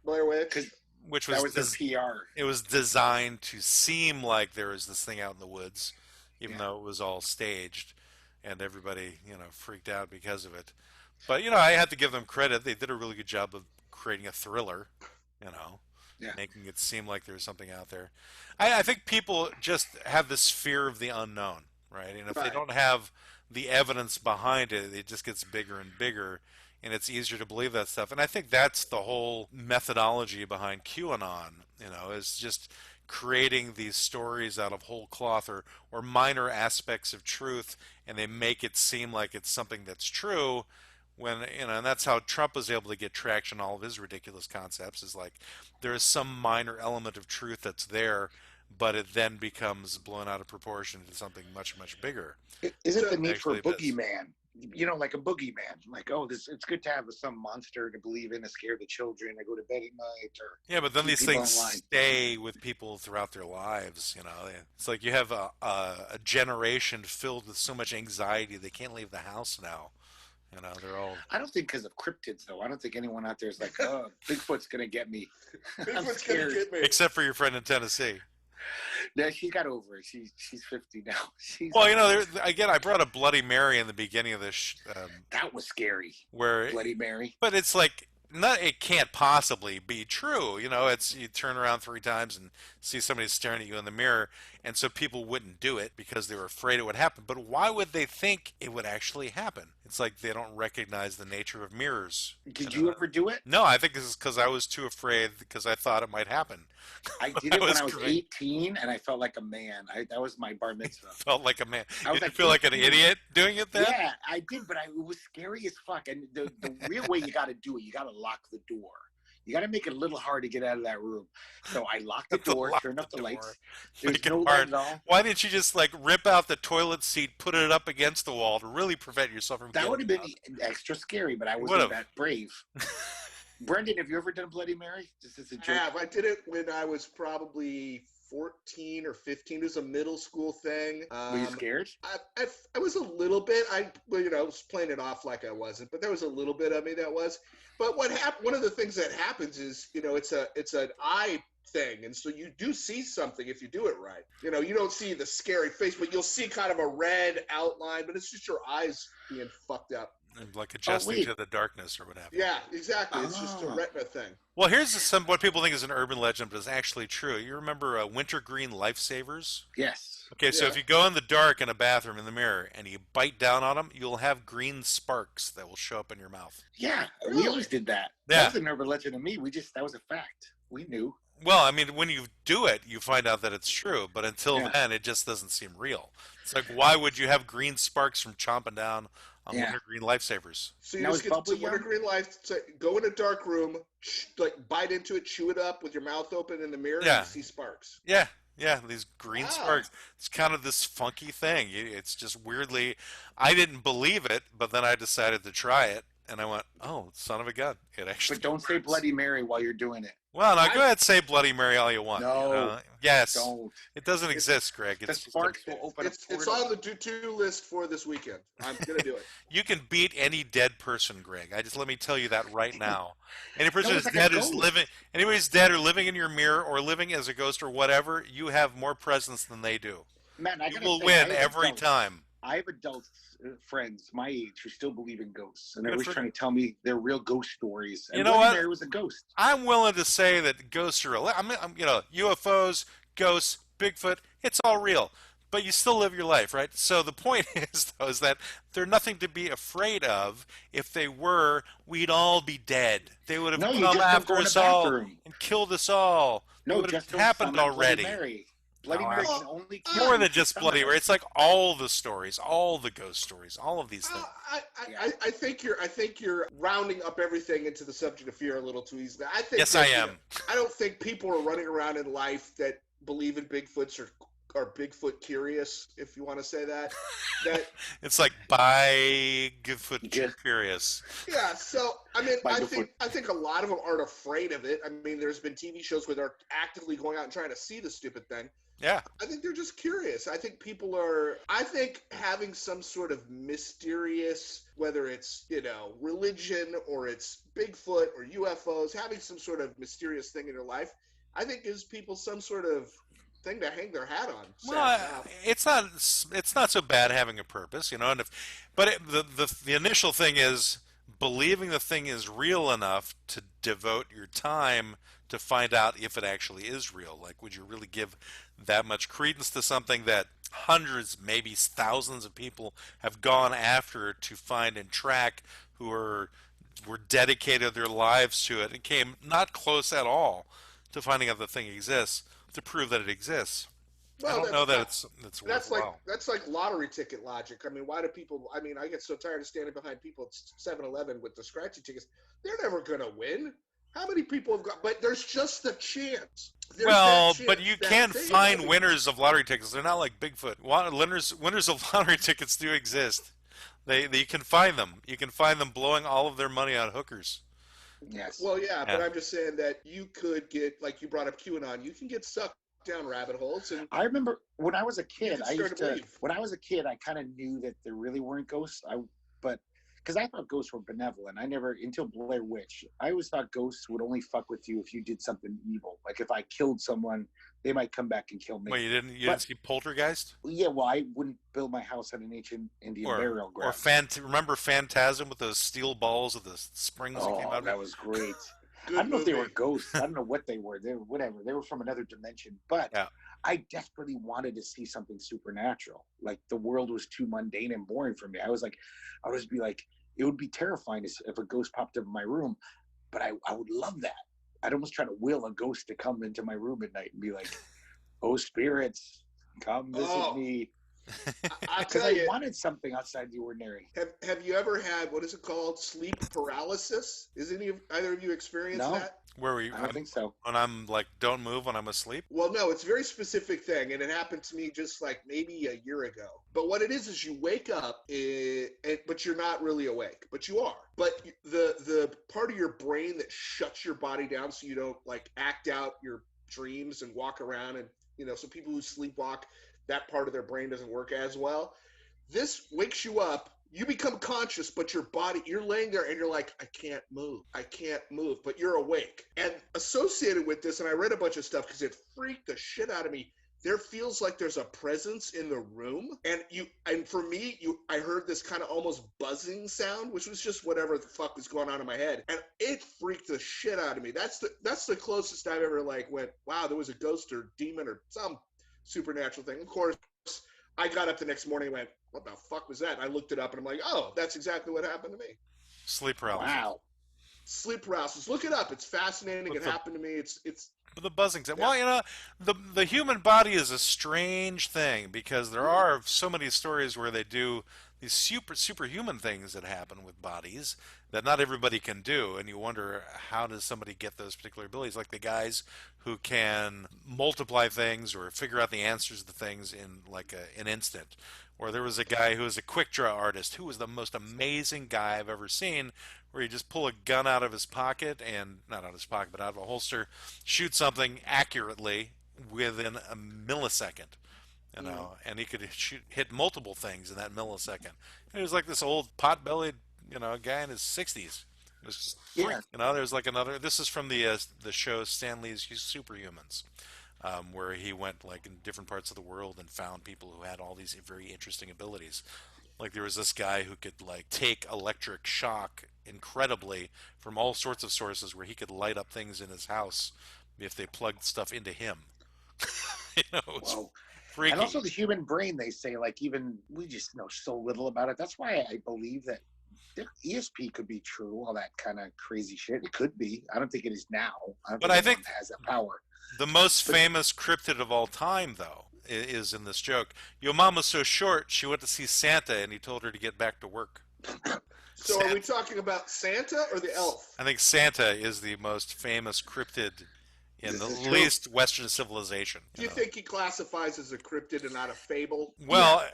Blair Witch. 'Cause which that was, was their PR. it was designed to seem like there was this thing out in the woods, even though it was all staged, and everybody, freaked out because of it. But, I had to give them credit. They did a really good job of creating a thriller, Yeah. making it seem like there's something out there. I think people just have this fear of the unknown, right? And if they Right. don't have the evidence behind it, it just gets bigger and bigger, and it's easier to believe that stuff. And I think that's the whole methodology behind QAnon, is just creating these stories out of whole cloth or minor aspects of truth, and they make it seem like it's something that's true when and that's how Trump was able to get traction on all of his ridiculous concepts is like there is some minor element of truth that's there, but it then becomes blown out of proportion into something much much bigger. Is it the than need for actually a it is. boogeyman? You know, like a boogeyman. Like, oh, this it's good to have some monster to believe in to scare the children to go to bed at night or Yeah, but then keep these people things in line. stay with people throughout their lives. You know, it's like you have a generation filled with so much anxiety they can't leave the house now. You know, they're all I don't think because of cryptids though. I don't think anyone out there is like, oh, Bigfoot's gonna get me. I'm Bigfoot's gonna scared. get me. except for your friend in Tennessee. Yeah, she got over it. She's 50 now. Well, you know, again, I brought up Bloody Mary in the beginning of this, That was scary. where, Bloody Mary. but it's like, not, it can't possibly be true. You know, it's you turn around 3 times and see somebody staring at you in the mirror, and so people wouldn't do it because they were afraid it would happen. But why would they think it would actually happen? It's like they don't recognize the nature of mirrors. Did you ever do it? No, I think this is because I was too afraid because I thought it might happen. I did it when was I was great. 18, and I felt like a man. That was my bar mitzvah. Felt like a man. I was Did you like feel like an 18. idiot doing it then? Yeah, I did, but it was scary as fuck. And the real way you got to do it, you got to lock the door. You got to make it a little hard to get out of that room. So I locked the door, Lock turned up the door. lights. There's Make it no hard. light at all. Why didn't you just like rip out the toilet seat, put it up against the wall to really prevent yourself from That getting would have been out? extra scary, but I Would've. wasn't that brave. Brendan, have you ever done Bloody Mary? Just as a joke. Yeah, I did it when I was probably 14 or 15. It was a middle school thing. Were you scared? I was a little bit. I was playing it off like I wasn't, but there was a little bit of me that was. But what happened? One of the things that happens is, it's an eye thing, and so you do see something if you do it right. You don't see the scary face, but you'll see kind of a red outline, but it's just your eyes being fucked up. Like adjusting wait. to the darkness or whatever. Yeah, exactly. It's just a Ah. retina thing. Well, here's what people think is an urban legend, but is actually true. You remember wintergreen lifesavers? Yes. Okay, so Yeah. if you go in the dark in a bathroom in the mirror and you bite down on them, you'll have green sparks that will show up in your mouth. Yeah, we Really? always did that. Yeah. That was an urban legend to me. That was a fact. We knew. Well, I mean, when you do it, you find out that it's true, but until Yeah. then, it just doesn't seem real. It's like, why would you have green sparks from chomping down on Yeah. wintergreen lifesavers? So you Now, just is get bubble some gum? wintergreen life. Go in a dark room, bite into it, chew it up with your mouth open in the mirror, Yeah. and you see sparks. Yeah, these green Wow. sparks. It's kind of this funky thing. It's just weirdly, I didn't believe it, but then I decided to try it, and I went, oh, son of a gun. It actually But don't say works. Bloody Mary while you're doing it. Well, now I- go ahead and say Bloody Mary all you want. No, Yes. Don't. It doesn't exist, Greg. The It's just sparks will open It's a it's portal. on the to-do list for this weekend. I'm gonna do it. you can beat any dead person, Greg. Let me tell you that right now. Any person No, who's it's like a dead who's ghost. living, anybody's dead or living in your mirror or living as a ghost or whatever, you have more presence than they do. Man, I You gotta will say, win I have every adults- time. I have adults, friends my age, who still believe in ghosts, and they're Good always for trying to tell me their real ghost stories. And You know Bloody what? Mary was a ghost. I'm willing to say that ghosts are real. UFOs, ghosts, Bigfoot, it's all real. But you still live your life, right? So the point is, though, is that they're nothing to be afraid of. If they were, we'd all be dead. They would have No, you come just don't after go in us the all bathroom. and killed us all. No, it would just have don't happened summon already. Bloody Mary. Bloody No, Mary I- can only kill More you than if you just summon Bloody her. Mary. It's like all the stories, all the ghost stories, all of these things. I think you're rounding up everything into the subject of fear a little too easily. I think Yes, that, I am. I don't think people are running around in life that believe in Bigfoots or are Bigfoot curious, if you want to say that. That It's like Bigfoot Yeah. curious. yeah. So I mean, By I Bigfoot. think a lot of them aren't afraid of it. I mean, there's been TV shows where they're actively going out and trying to see the stupid thing. Yeah. I think they're just curious. I think I think having some sort of mysterious, whether it's, religion or it's Bigfoot or UFOs, having some sort of mysterious thing in your life, I think gives people some sort of thing to hang their hat on. Well, it's not so bad having a purpose, and the initial thing is believing the thing is real enough to devote your time to find out if it actually is real. Like, would you really give that much credence to something that hundreds, maybe thousands of people have gone after to find and track, who were dedicated their lives to it and came not close at all to finding out the thing exists, to prove that it exists? I don't know that it's worthwhile. That's like lottery ticket logic. I mean, why do people? I mean, I get so tired of standing behind people at 7-Eleven with the scratchy tickets. They're never gonna win. How many people have got? But there's just the chance. But you can find winners of lottery tickets. They're not like Bigfoot. Winners of lottery tickets do exist. You can find them. You can find them blowing all of their money on hookers. Yes. Well, yeah, but I'm just saying that you could get, like you brought up QAnon, you can get sucked down rabbit holes. And I remember when I was a kid, when I was a kid, I kind of knew that there really weren't ghosts. But because I thought ghosts were benevolent. I never, until Blair Witch, I always thought ghosts would only fuck with you if you did something evil. Like if I killed someone, they might come back and kill me. Well, you didn't see Poltergeist? Yeah, well, I wouldn't build my house on an ancient Indian burial ground. Remember Phantasm with those steel balls with the springs that came out of it? That was great. I don't know if they were ghosts. I don't know what they were. They were whatever. They were from another dimension. But yeah. I desperately wanted to see something supernatural. Like the world was too mundane and boring for me. I would be like, it would be terrifying if a ghost popped up in my room, but I would love that. I'd almost try to will a ghost to come into my room at night and be like, "Oh, spirits, come visit me." Because I wanted something outside the ordinary. Have you ever had, what is it called, sleep paralysis? Is either of you experienced that? Where were you? I don't think so. When I'm like, don't move when I'm asleep? Well, no, it's a very specific thing, and it happened to me just like maybe a year ago. But what it is you wake up, but you're not really awake, but you are. But the part of your brain that shuts your body down so you don't like act out your dreams and walk around, and so people who sleepwalk, that part of their brain doesn't work as well. This wakes you up. You become conscious, but your body, you're laying there and you're like, I can't move, but you're awake. And associated with this, and I read a bunch of stuff because it freaked the shit out of me, there feels like there's a presence in the room. And for me, I heard this kind of almost buzzing sound, which was just whatever the fuck was going on in my head. And it freaked the shit out of me. That's the closest I've ever went, wow, there was a ghost or demon or some supernatural thing. Of course, I got up the next morning and went, what the fuck was that? And I looked it up and I'm like, oh, that's exactly what happened to me. Sleep paralysis. Wow. Sleep paralysis. Look it up. It's fascinating. It happened to me. It's the buzzing sound. Yeah. Well, the human body is a strange thing because there are so many stories where they do these superhuman things that happen with bodies that not everybody can do, and you wonder, how does somebody get those particular abilities? Like the guys who can multiply things or figure out the answers to things in like an instant. Or there was a guy who was a quick draw artist who was the most amazing guy I've ever seen, where he just pull a gun out of his pocket, and not out of his pocket, but out of a holster, shoot something accurately within a millisecond. And he could hit multiple things in that millisecond. And he was like this old pot-bellied, guy in his 60s. It was there's like another. This is from the show Stan Lee's Superhumans, where he went like in different parts of the world and found people who had all these very interesting abilities. Like there was this guy who could like take electric shock incredibly from all sorts of sources, where he could light up things in his house if they plugged stuff into him. It's freaky. And also the human brain, they say, like, even we just know so little about it. That's why I believe that ESP could be true, all that kind of crazy shit. It could be. I don't think it is now. I think it has that power. The most famous cryptid of all time, though, is in this joke. Your mom was so short, she went to see Santa, and he told her to get back to work. So Santa. Are we talking about Santa or the elf? I think Santa is the most famous cryptid in the least Western civilization. Do you think he classifies as a cryptid and not a fable? Well,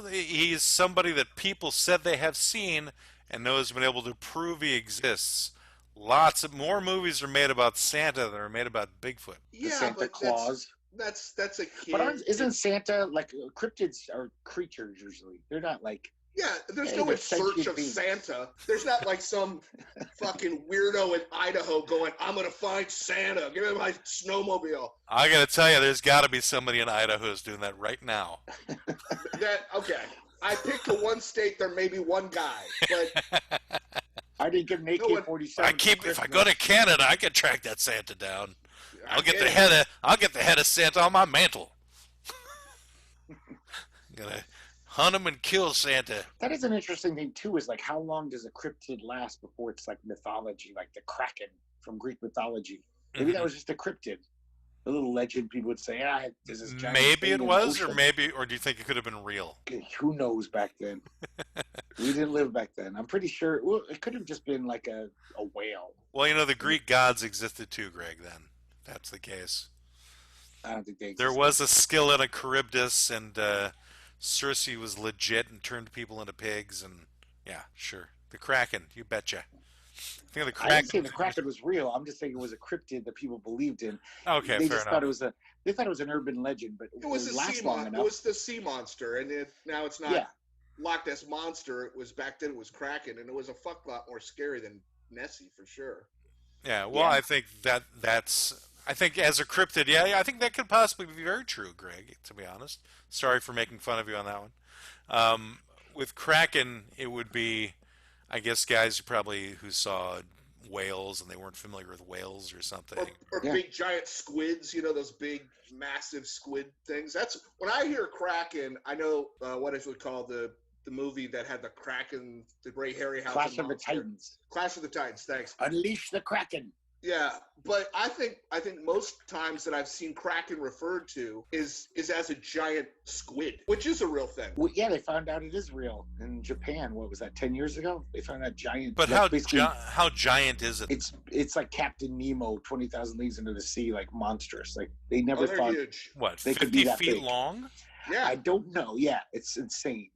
he's somebody that people said they have seen and knows been able to prove he exists. Lots of more movies are made about Santa than are made about Bigfoot. Yeah, Santa Claus. That's a kid. But isn't Santa like cryptids are creatures usually? They're not like. Yeah, there's no In Search of Santa. There's not like some fucking weirdo in Idaho going, I'm going to find Santa. Give me my snowmobile. I got to tell you, there's got to be somebody in Idaho who's doing that right now. Okay. I picked the one state, there may be one guy, but... I didn't get an AK-47. If I go to Canada, I can track that Santa down. I'll get the head of Santa on my mantle. I'm gonna hunt him and kill Santa. That is an interesting thing too. Is like, how long does a cryptid last before it's like mythology, like the Kraken from Greek mythology? Maybe that was just a cryptid. a little legend. People would say, there's this giant Maybe thing it in the was, ocean. or do you think it could have been real? Who knows back then? We didn't live back then. I'm pretty sure. Well, it could have just been like a whale. Well, the Greek gods existed too, Greg, then. If that's the case. I don't think they existed. There was a skill in a Charybdis, and Circe was legit and turned people into pigs, and yeah, sure. The Kraken, you betcha. I think the Kraken. I didn't say the Kraken was real. I'm just saying it was a cryptid that people believed in. Okay, they fair just enough. thought they thought it was an urban legend, but It was It was the sea monster, and now it's not Loch Ness monster. It was back then. It was Kraken, and it was a fuck lot more scary than Nessie for sure. Yeah, well, I think that's. I think as a cryptid, I think that could possibly be very true, Greg. To be honest, sorry for making fun of you on that one. With Kraken, it would be, I guess, guys who saw whales and they weren't familiar with whales or something, or big giant squids. Those big, massive squid things. That's when I hear Kraken. I know what it would call the movie that had the Kraken, the gray hairy house. Clash of the Titans. Clash of the Titans. Thanks. Unleash the Kraken. Yeah, but I think most times that I've seen Kraken referred to is as a giant squid, which is a real thing. Well, yeah, they found out it is real in Japan. What was that? 10 years ago, they found out giant. But how giant is it? It's like Captain Nemo, 20,000 Leagues Under the Sea, like monstrous. Like they never they're thought huge. What, they 50 could be that feet big. long? Yeah, I don't know. Yeah, it's insane.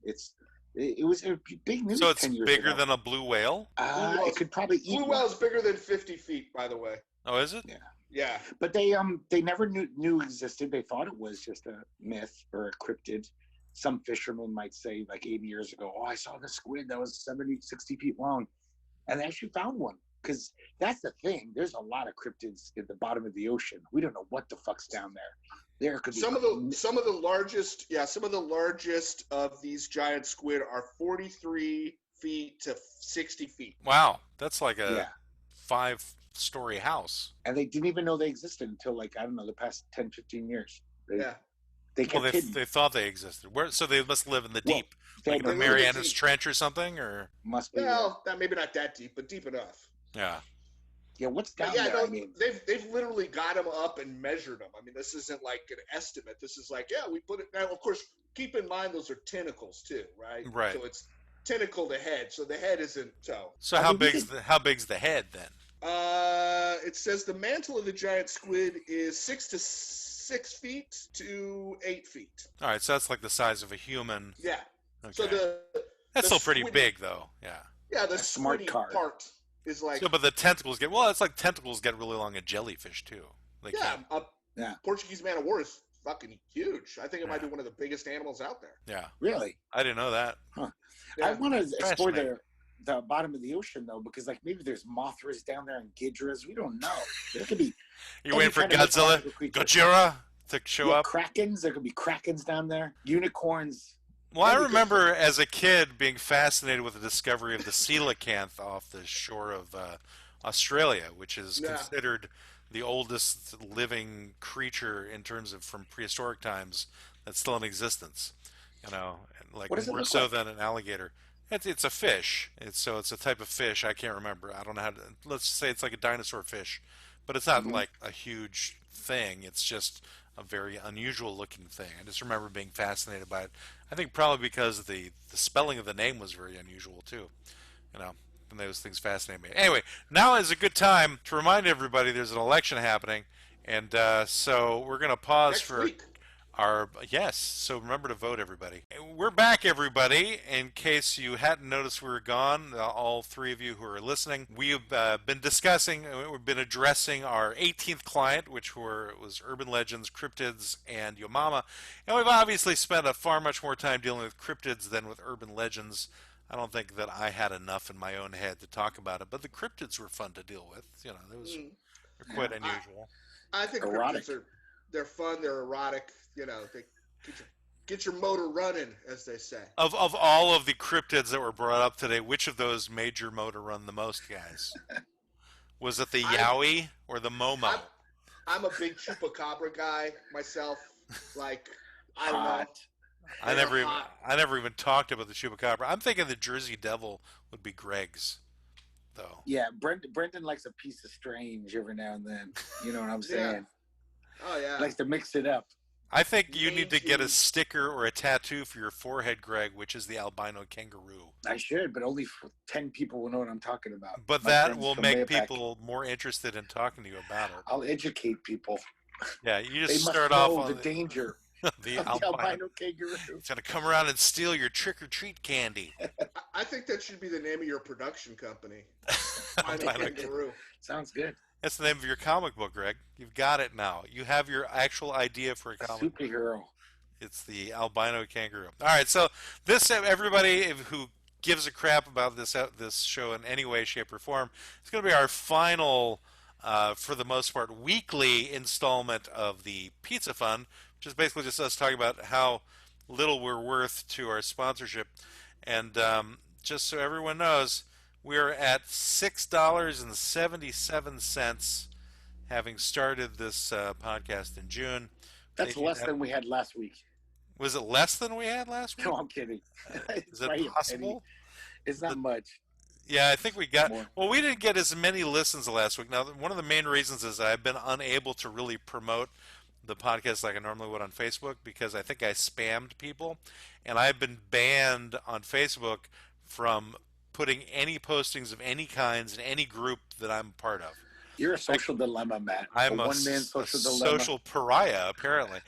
It was a big news. So it's 10 years bigger ago. than a blue whale? It could probably eat. Blue whale's bigger than 50 feet, by the way. Oh, is it? Yeah. Yeah. But they never knew existed. They thought it was just a myth or a cryptid. Some fishermen might say, like 80 years ago, I saw the squid that was 70, 60 feet long. And they actually found one. Because that's the thing. There's a lot of cryptids at the bottom of the ocean. We don't know what the fuck's down there. There could be some of the largest of these giant squid are 43 feet to 60 feet. Wow, that's like a 5-story house. And they didn't even know they existed until the past 10, 15 years. They kept hidden. They thought they existed. So they must live in the deep, like in the they Marianas Trench or something, or must be. Well, maybe not that deep, but deep enough. Yeah. Yeah, what's down there? No, I mean, they've literally got them up and measured them. I mean, this isn't like an estimate. This is like, we put it. Now, of course, keep in mind those are tentacles too, right? Right. So it's tentacle to head. So the head isn't so. So how big's the head then? It says the mantle of the giant squid is 6 feet to 8 feet. All right, so that's like the size of a human. Yeah. Okay. So that's still pretty big, though. Yeah. Yeah, the smart part is like. So, but the tentacles it's like tentacles get really long in jellyfish too. Portuguese man of war is fucking huge. I think it might be one of the biggest animals out there. Yeah. Really? I didn't know that. Huh. Yeah. I want to explore the bottom of the ocean though, because maybe there's Mothras down there and Ghidras. We don't know. There could be. You waiting for Godzilla, Gojira to show up? Krakens. There could be Krakens down there. Unicorns. Well, I remember as a kid being fascinated with the discovery of the coelacanth off the shore of Australia, which is considered the oldest living creature in terms of from prehistoric times that's still in existence. Like more so than an alligator. It's a fish. It's a type of fish. I can't remember. I don't know how to. Let's say it's like a dinosaur fish, but it's not like a huge thing. It's just a very unusual looking thing. I just remember being fascinated by it. I think probably because the spelling of the name was very unusual too. And those things fascinate me. Anyway, now is a good time to remind everybody there's an election happening, and so we're going to pause Next for week. So remember to vote, everybody. We're back, everybody. In case you hadn't noticed we were gone, all three of you who are listening, we've been addressing our 18th client, which was Urban Legends, Cryptids, and Yo Mama. And we've obviously spent a far much more time dealing with Cryptids than with Urban Legends. I don't think that I had enough in my own head to talk about it, but the Cryptids were fun to deal with. They're quite unusual. I think Cryptids they're fun. They're erotic. They get your motor running, as they say. Of all of the cryptids that were brought up today, which of those made your motor run the most, guys? Was it the Yowie or the Momo? I'm a big chupacabra guy myself. Like, I don't know. I never even talked about the chupacabra. I'm thinking the Jersey Devil would be Greg's, though. Yeah, Brendan likes a piece of strange every now and then. You know what I'm saying? Oh yeah. Likes to mix it up. I think you need to get a Amazing. sticker or a tattoo for your forehead, Greg, which is the albino kangaroo. I should, but only 10 people will know what I'm talking about. But My that friends will from make Mayapack. people more interested in talking to you about it. I'll educate people. Yeah, you They just must start off know on the danger the of the albino. albino kangaroo. It's gonna come around and steal your trick or treat candy. I think that should be the name of your production company. Albino Albino Kangaroo. Sounds good. That's the name of your comic book, Greg. You've got it now. You have your actual idea for a A comic book. superhero. It's the albino kangaroo. All right, so this everybody who gives a crap about this show in any way, shape, or form, it's going to be our final, for the most part, weekly installment of the Pizza Fund, which is basically just us talking about how little we're worth to our sponsorship. And just so everyone knows, we're at $6.77, having started this podcast in June. That's less than we had last week. Was it less than we had last week? No, I'm kidding. Is it possible? It's not much. Yeah, I think we got. More. Well, we didn't get as many listens last week. Now, one of the main reasons is I've been unable to really promote the podcast like I normally would on Facebook because I think I spammed people, and I've been banned on Facebook from putting any postings of any kinds in any group that I'm part of. You're a social dilemma, Matt. I'm a one-man social dilemma. social pariah, apparently.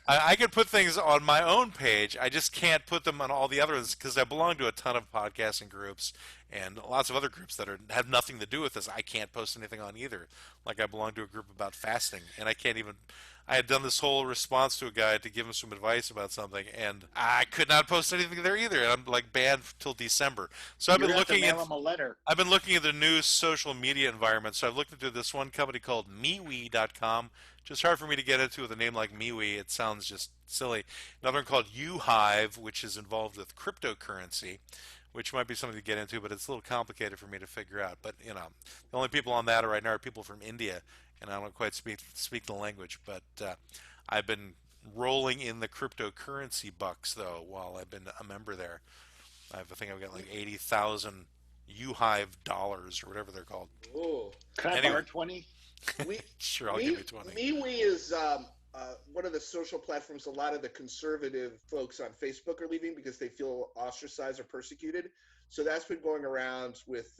I could put things on my own page. I just can't put them on all the other ones because I belong to a ton of podcasting groups and lots of other groups that have nothing to do with this. I can't post anything on either. Like I belong to a group about fasting, and I can't even. I had done this whole response to a guy to give him some advice about something, and I could not post anything there either. And I'm like banned till December. So I've been looking at. Mail him a letter. I've been looking at the new social media environment. So I've looked into this one company called MeWe.com. Just hard for me to get into with a name like MeWe. It sounds just silly. Another one called UHive, which is involved with cryptocurrency, which might be something to get into, but it's a little complicated for me to figure out. But the only people on that right now are people from India, and I don't quite speak the language. But I've been rolling in the cryptocurrency bucks though while I've been a member there. I think I've got like 80,000 UHive dollars or whatever they're called. Oh, Can I borrow 20? Sure, I'll give you 20. MeWe is one of the social platforms a lot of the conservative folks on Facebook are leaving because they feel ostracized or persecuted. So that's been going around with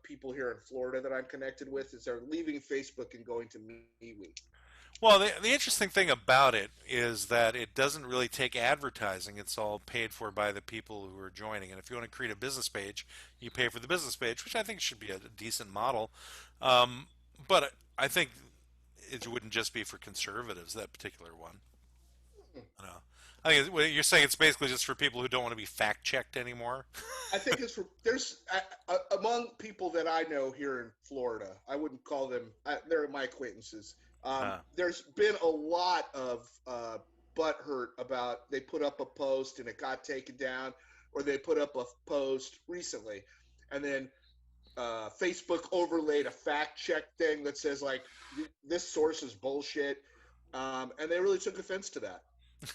people here in Florida that I'm connected with is they're leaving Facebook and going to MeWe. Well, the interesting thing about it is that it doesn't really take advertising. It's all paid for by the people who are joining. And if you want to create a business page, you pay for the business page, which I think should be a decent model. But I think it wouldn't just be for conservatives, that particular one. I think what you're saying it's basically just for people who don't want to be fact-checked anymore. I think it's for among people that I know here in Florida. I wouldn't call them. They're my acquaintances. There's been a lot of butthurt about they put up a post and it got taken down, or they put up a post recently, and then Facebook overlaid a fact check thing that says like this source is bullshit, and they really took offense to that.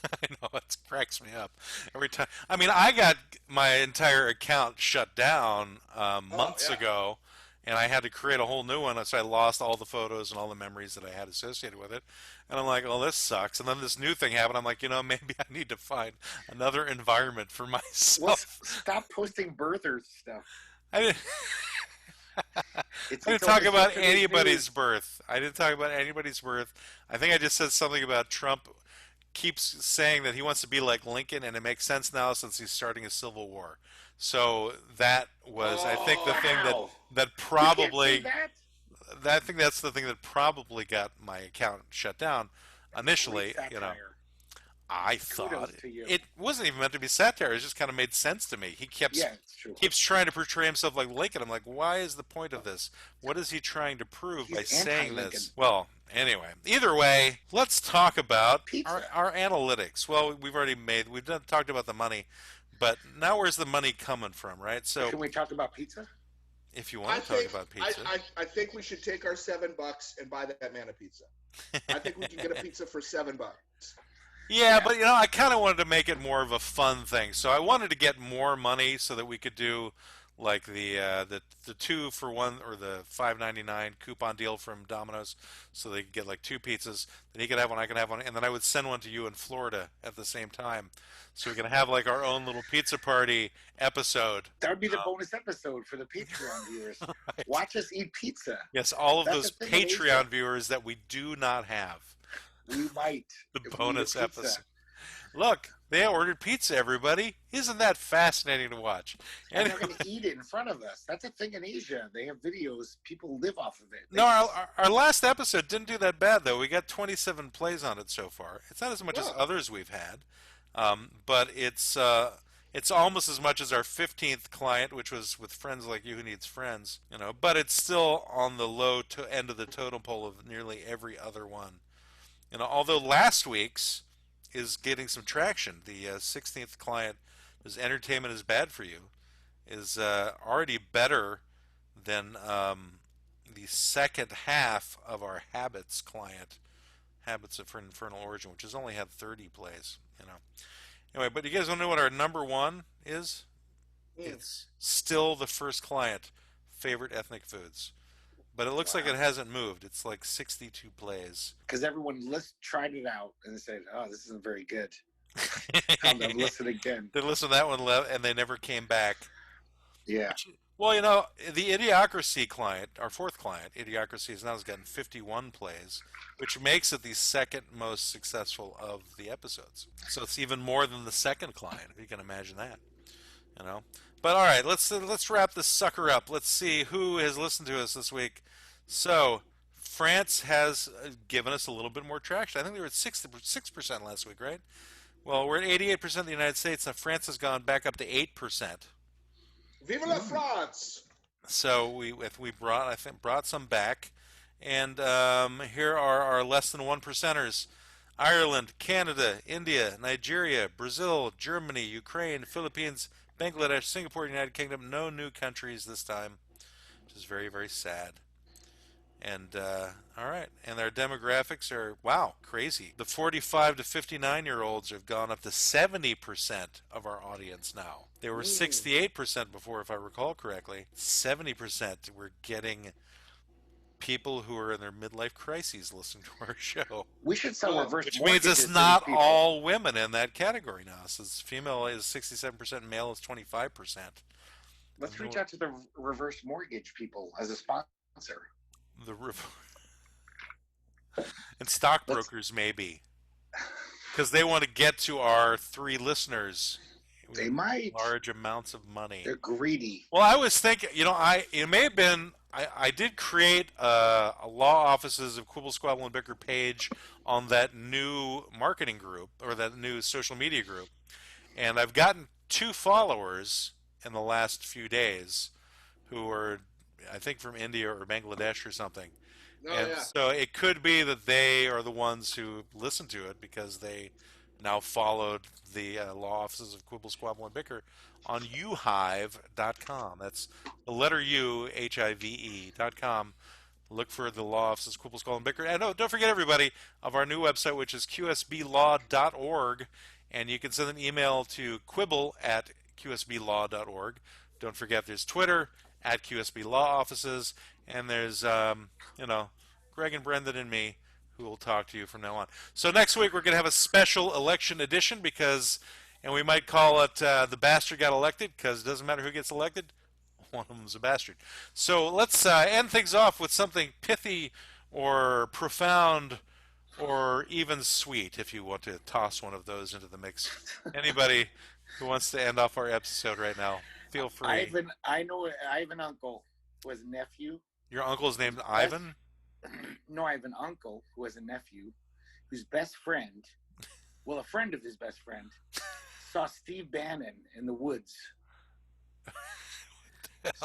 I know, it cracks me up every time. I mean, I got my entire account shut down months ago, and I had to create a whole new one, so I lost all the photos and all the memories that I had associated with it. And I'm like, oh, this sucks. And then this new thing happened. I'm like, maybe I need to find another environment for myself. Well, stop posting birthers stuff. I didn't. I didn't talk about anybody's birth. I didn't talk about anybody's birth. I think I just said something about Trump keeps saying that he wants to be like Lincoln, and it makes sense now since he's starting a civil war. So that was, I think, the thing that probably. You can't say that? I think that's the thing that probably got my account shut down initially. I thought it wasn't even meant to be satire. It just kind of made sense to me. He keeps trying to portray himself like Lincoln. I'm like, why is the point of this? What is he trying to prove by saying this? Well, anyway, either way, let's talk about our analytics. Well, we've talked about the money, but now where's the money coming from, right? So can we talk about pizza? If you want to talk about pizza, I think we should take our $7 and buy that man a pizza. I think we can get a pizza for $7. Yeah, but I kind of wanted to make it more of a fun thing. So I wanted to get more money so that we could do like the 2 for 1 or the $5.99 coupon deal from Domino's, so they could get like 2 pizzas. Then he could have one, I could have one, and then I would send one to you in Florida at the same time, so we can have like our own little pizza party episode. That would be the bonus episode for the Patreon viewers. Right. Watch us eat pizza. Yes, all of That's those the thing in Patreon Asia. viewers that we do not have. We might. The if we eat a bonus pizza. episode. Look, they ordered pizza, everybody. Isn't that fascinating to watch? And Anyway, they're going to eat it in front of us. That's a thing in Asia. They have videos. People live off of it. They no, just- our last episode didn't do that bad, though. We got 27 plays on it so far. It's not as much as Wow. others we've had, but it's almost as much as our 15th client, which was with Friends Like You Who Needs Friends. But it's still on the low end of the totem pole of nearly every other one. Although last week's is getting some traction. The 16th client, is entertainment is bad for you, is already better than the second half of our habits client, Habits of Infernal Origin, which has only had 30 plays. Anyway, but you guys want to know what our number one is? It's still the first client, favorite ethnic foods. But it looks like it hasn't moved. It's like 62 plays. Because everyone tried it out and said, "Oh, this isn't very good." I'll never listen again. They listened to that one and they never came back. Yeah. Well, the Idiocracy client, our fourth client, Idiocracy, has now gotten 51 plays, which makes it the second most successful of the episodes. So it's even more than the second client, if you can imagine that. But all right, let's wrap this sucker up. Let's see who has listened to us this week. So France has given us a little bit more traction. I think they were at 6% last week, right? Well, we're at 88% in the United States. Now France has gone back up to 8%. Vive la France! So we brought some back, and here are our less than 1%ers: Ireland, Canada, India, Nigeria, Brazil, Germany, Ukraine, Philippines, Bangladesh, Singapore, United Kingdom. No new countries this time, which is very, very sad. And all right, and their demographics are, wow, crazy. The 45 to 59-year-olds have gone up to 70% of our audience now. They were 68% before, if I recall correctly. 70% we're getting people who are in their midlife crises listening to our show. We should sell reverse Which means mortgages it's to not these people. all women in that category now. So female is 67%, male is 25%. Let's reach out to the reverse mortgage people as a sponsor. And stockbrokers maybe, because they want to get to our 3 listeners. They might. Large amounts of money. They're greedy. Well, I was thinking, it may have been, I did create a law offices of Quibble, Squabble, and Bicker page on that new marketing group, or that new social media group, and I've gotten 2 followers in the last few days who are, I think, from India or Bangladesh or something. So it could be that they are the ones who listened to it because they now followed the law offices of Quibble, Squabble, and Bicker on uhive.com. That's the letter U, HIVE.com. Look for the law offices, Quibble, Squabble, and Bicker. And don't forget, everybody, of our new website, which is qsblaw.org. And you can send an email to quibble@qsblaw.org. Don't forget, there's Twitter at QSB Law Offices, and there's Greg and Brendan and me who will talk to you from now on. So next week we're going to have a special election edition and we might call it The Bastard Got Elected, because it doesn't matter who gets elected, one of them's a bastard. So let's end things off with something pithy or profound or even sweet, if you want to toss one of those into the mix. Anybody who wants to end off our episode right now, feel free. I have an uncle who has a nephew. Your uncle's named Ivan? No, I have an uncle who has a nephew whose best friend, well, a friend of his best friend, saw Steve Bannon in the woods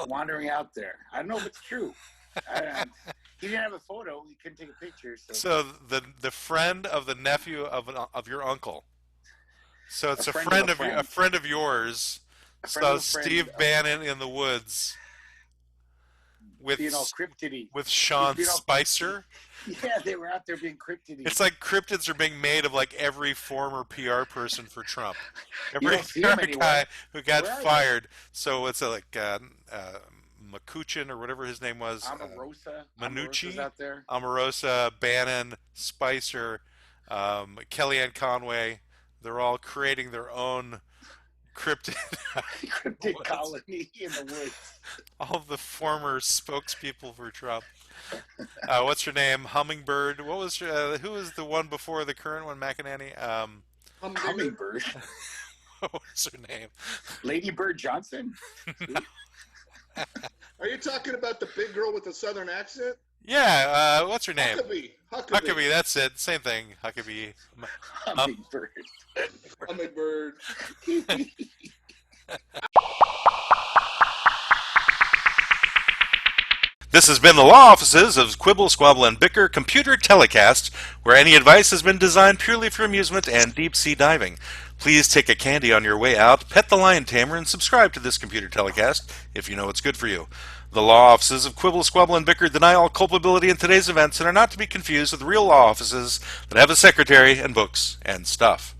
wandering out there. I don't know if it's true. He didn't have a photo. He couldn't take a picture. So the friend of the nephew of your uncle. So it's a friend of yours. Saw Steve Bannon in the woods. with being all cryptidy. with Sean Being all Spicer. Yeah, they were out there being cryptidy. It's like cryptids are being made of like every former PR person for Trump, You every don't see PR them anywhere. guy who got Where are they? fired. So it's like McCutcheon or whatever his name was. Omarosa. Manucci? Omarosa's out there. Omarosa, Bannon, Spicer, Kellyanne Conway. They're all creating their own cryptid. Cryptid colony in the woods. All the former spokespeople for Trump. What's her name? Hummingbird. What was who was the one before the current one? McEnany. Hummingbird. What was her name? Lady Bird Johnson. Are you talking about the big girl with the southern accent? Yeah. What's her name? Huckabee. That's it. Same thing. Huckabee. Hummingbird. Hummingbird. This has been the law offices of Quibble, Squabble, and Bicker Computer Telecast, where any advice has been designed purely for amusement and deep-sea diving. Please take a candy on your way out, pet the lion tamer, and subscribe to this computer telecast if you know it's good for you. The law offices of Quibble, Squabble, and Bicker deny all culpability in today's events and are not to be confused with real law offices that have a secretary and books and stuff.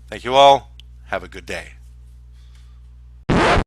Thank you all. Have a good day.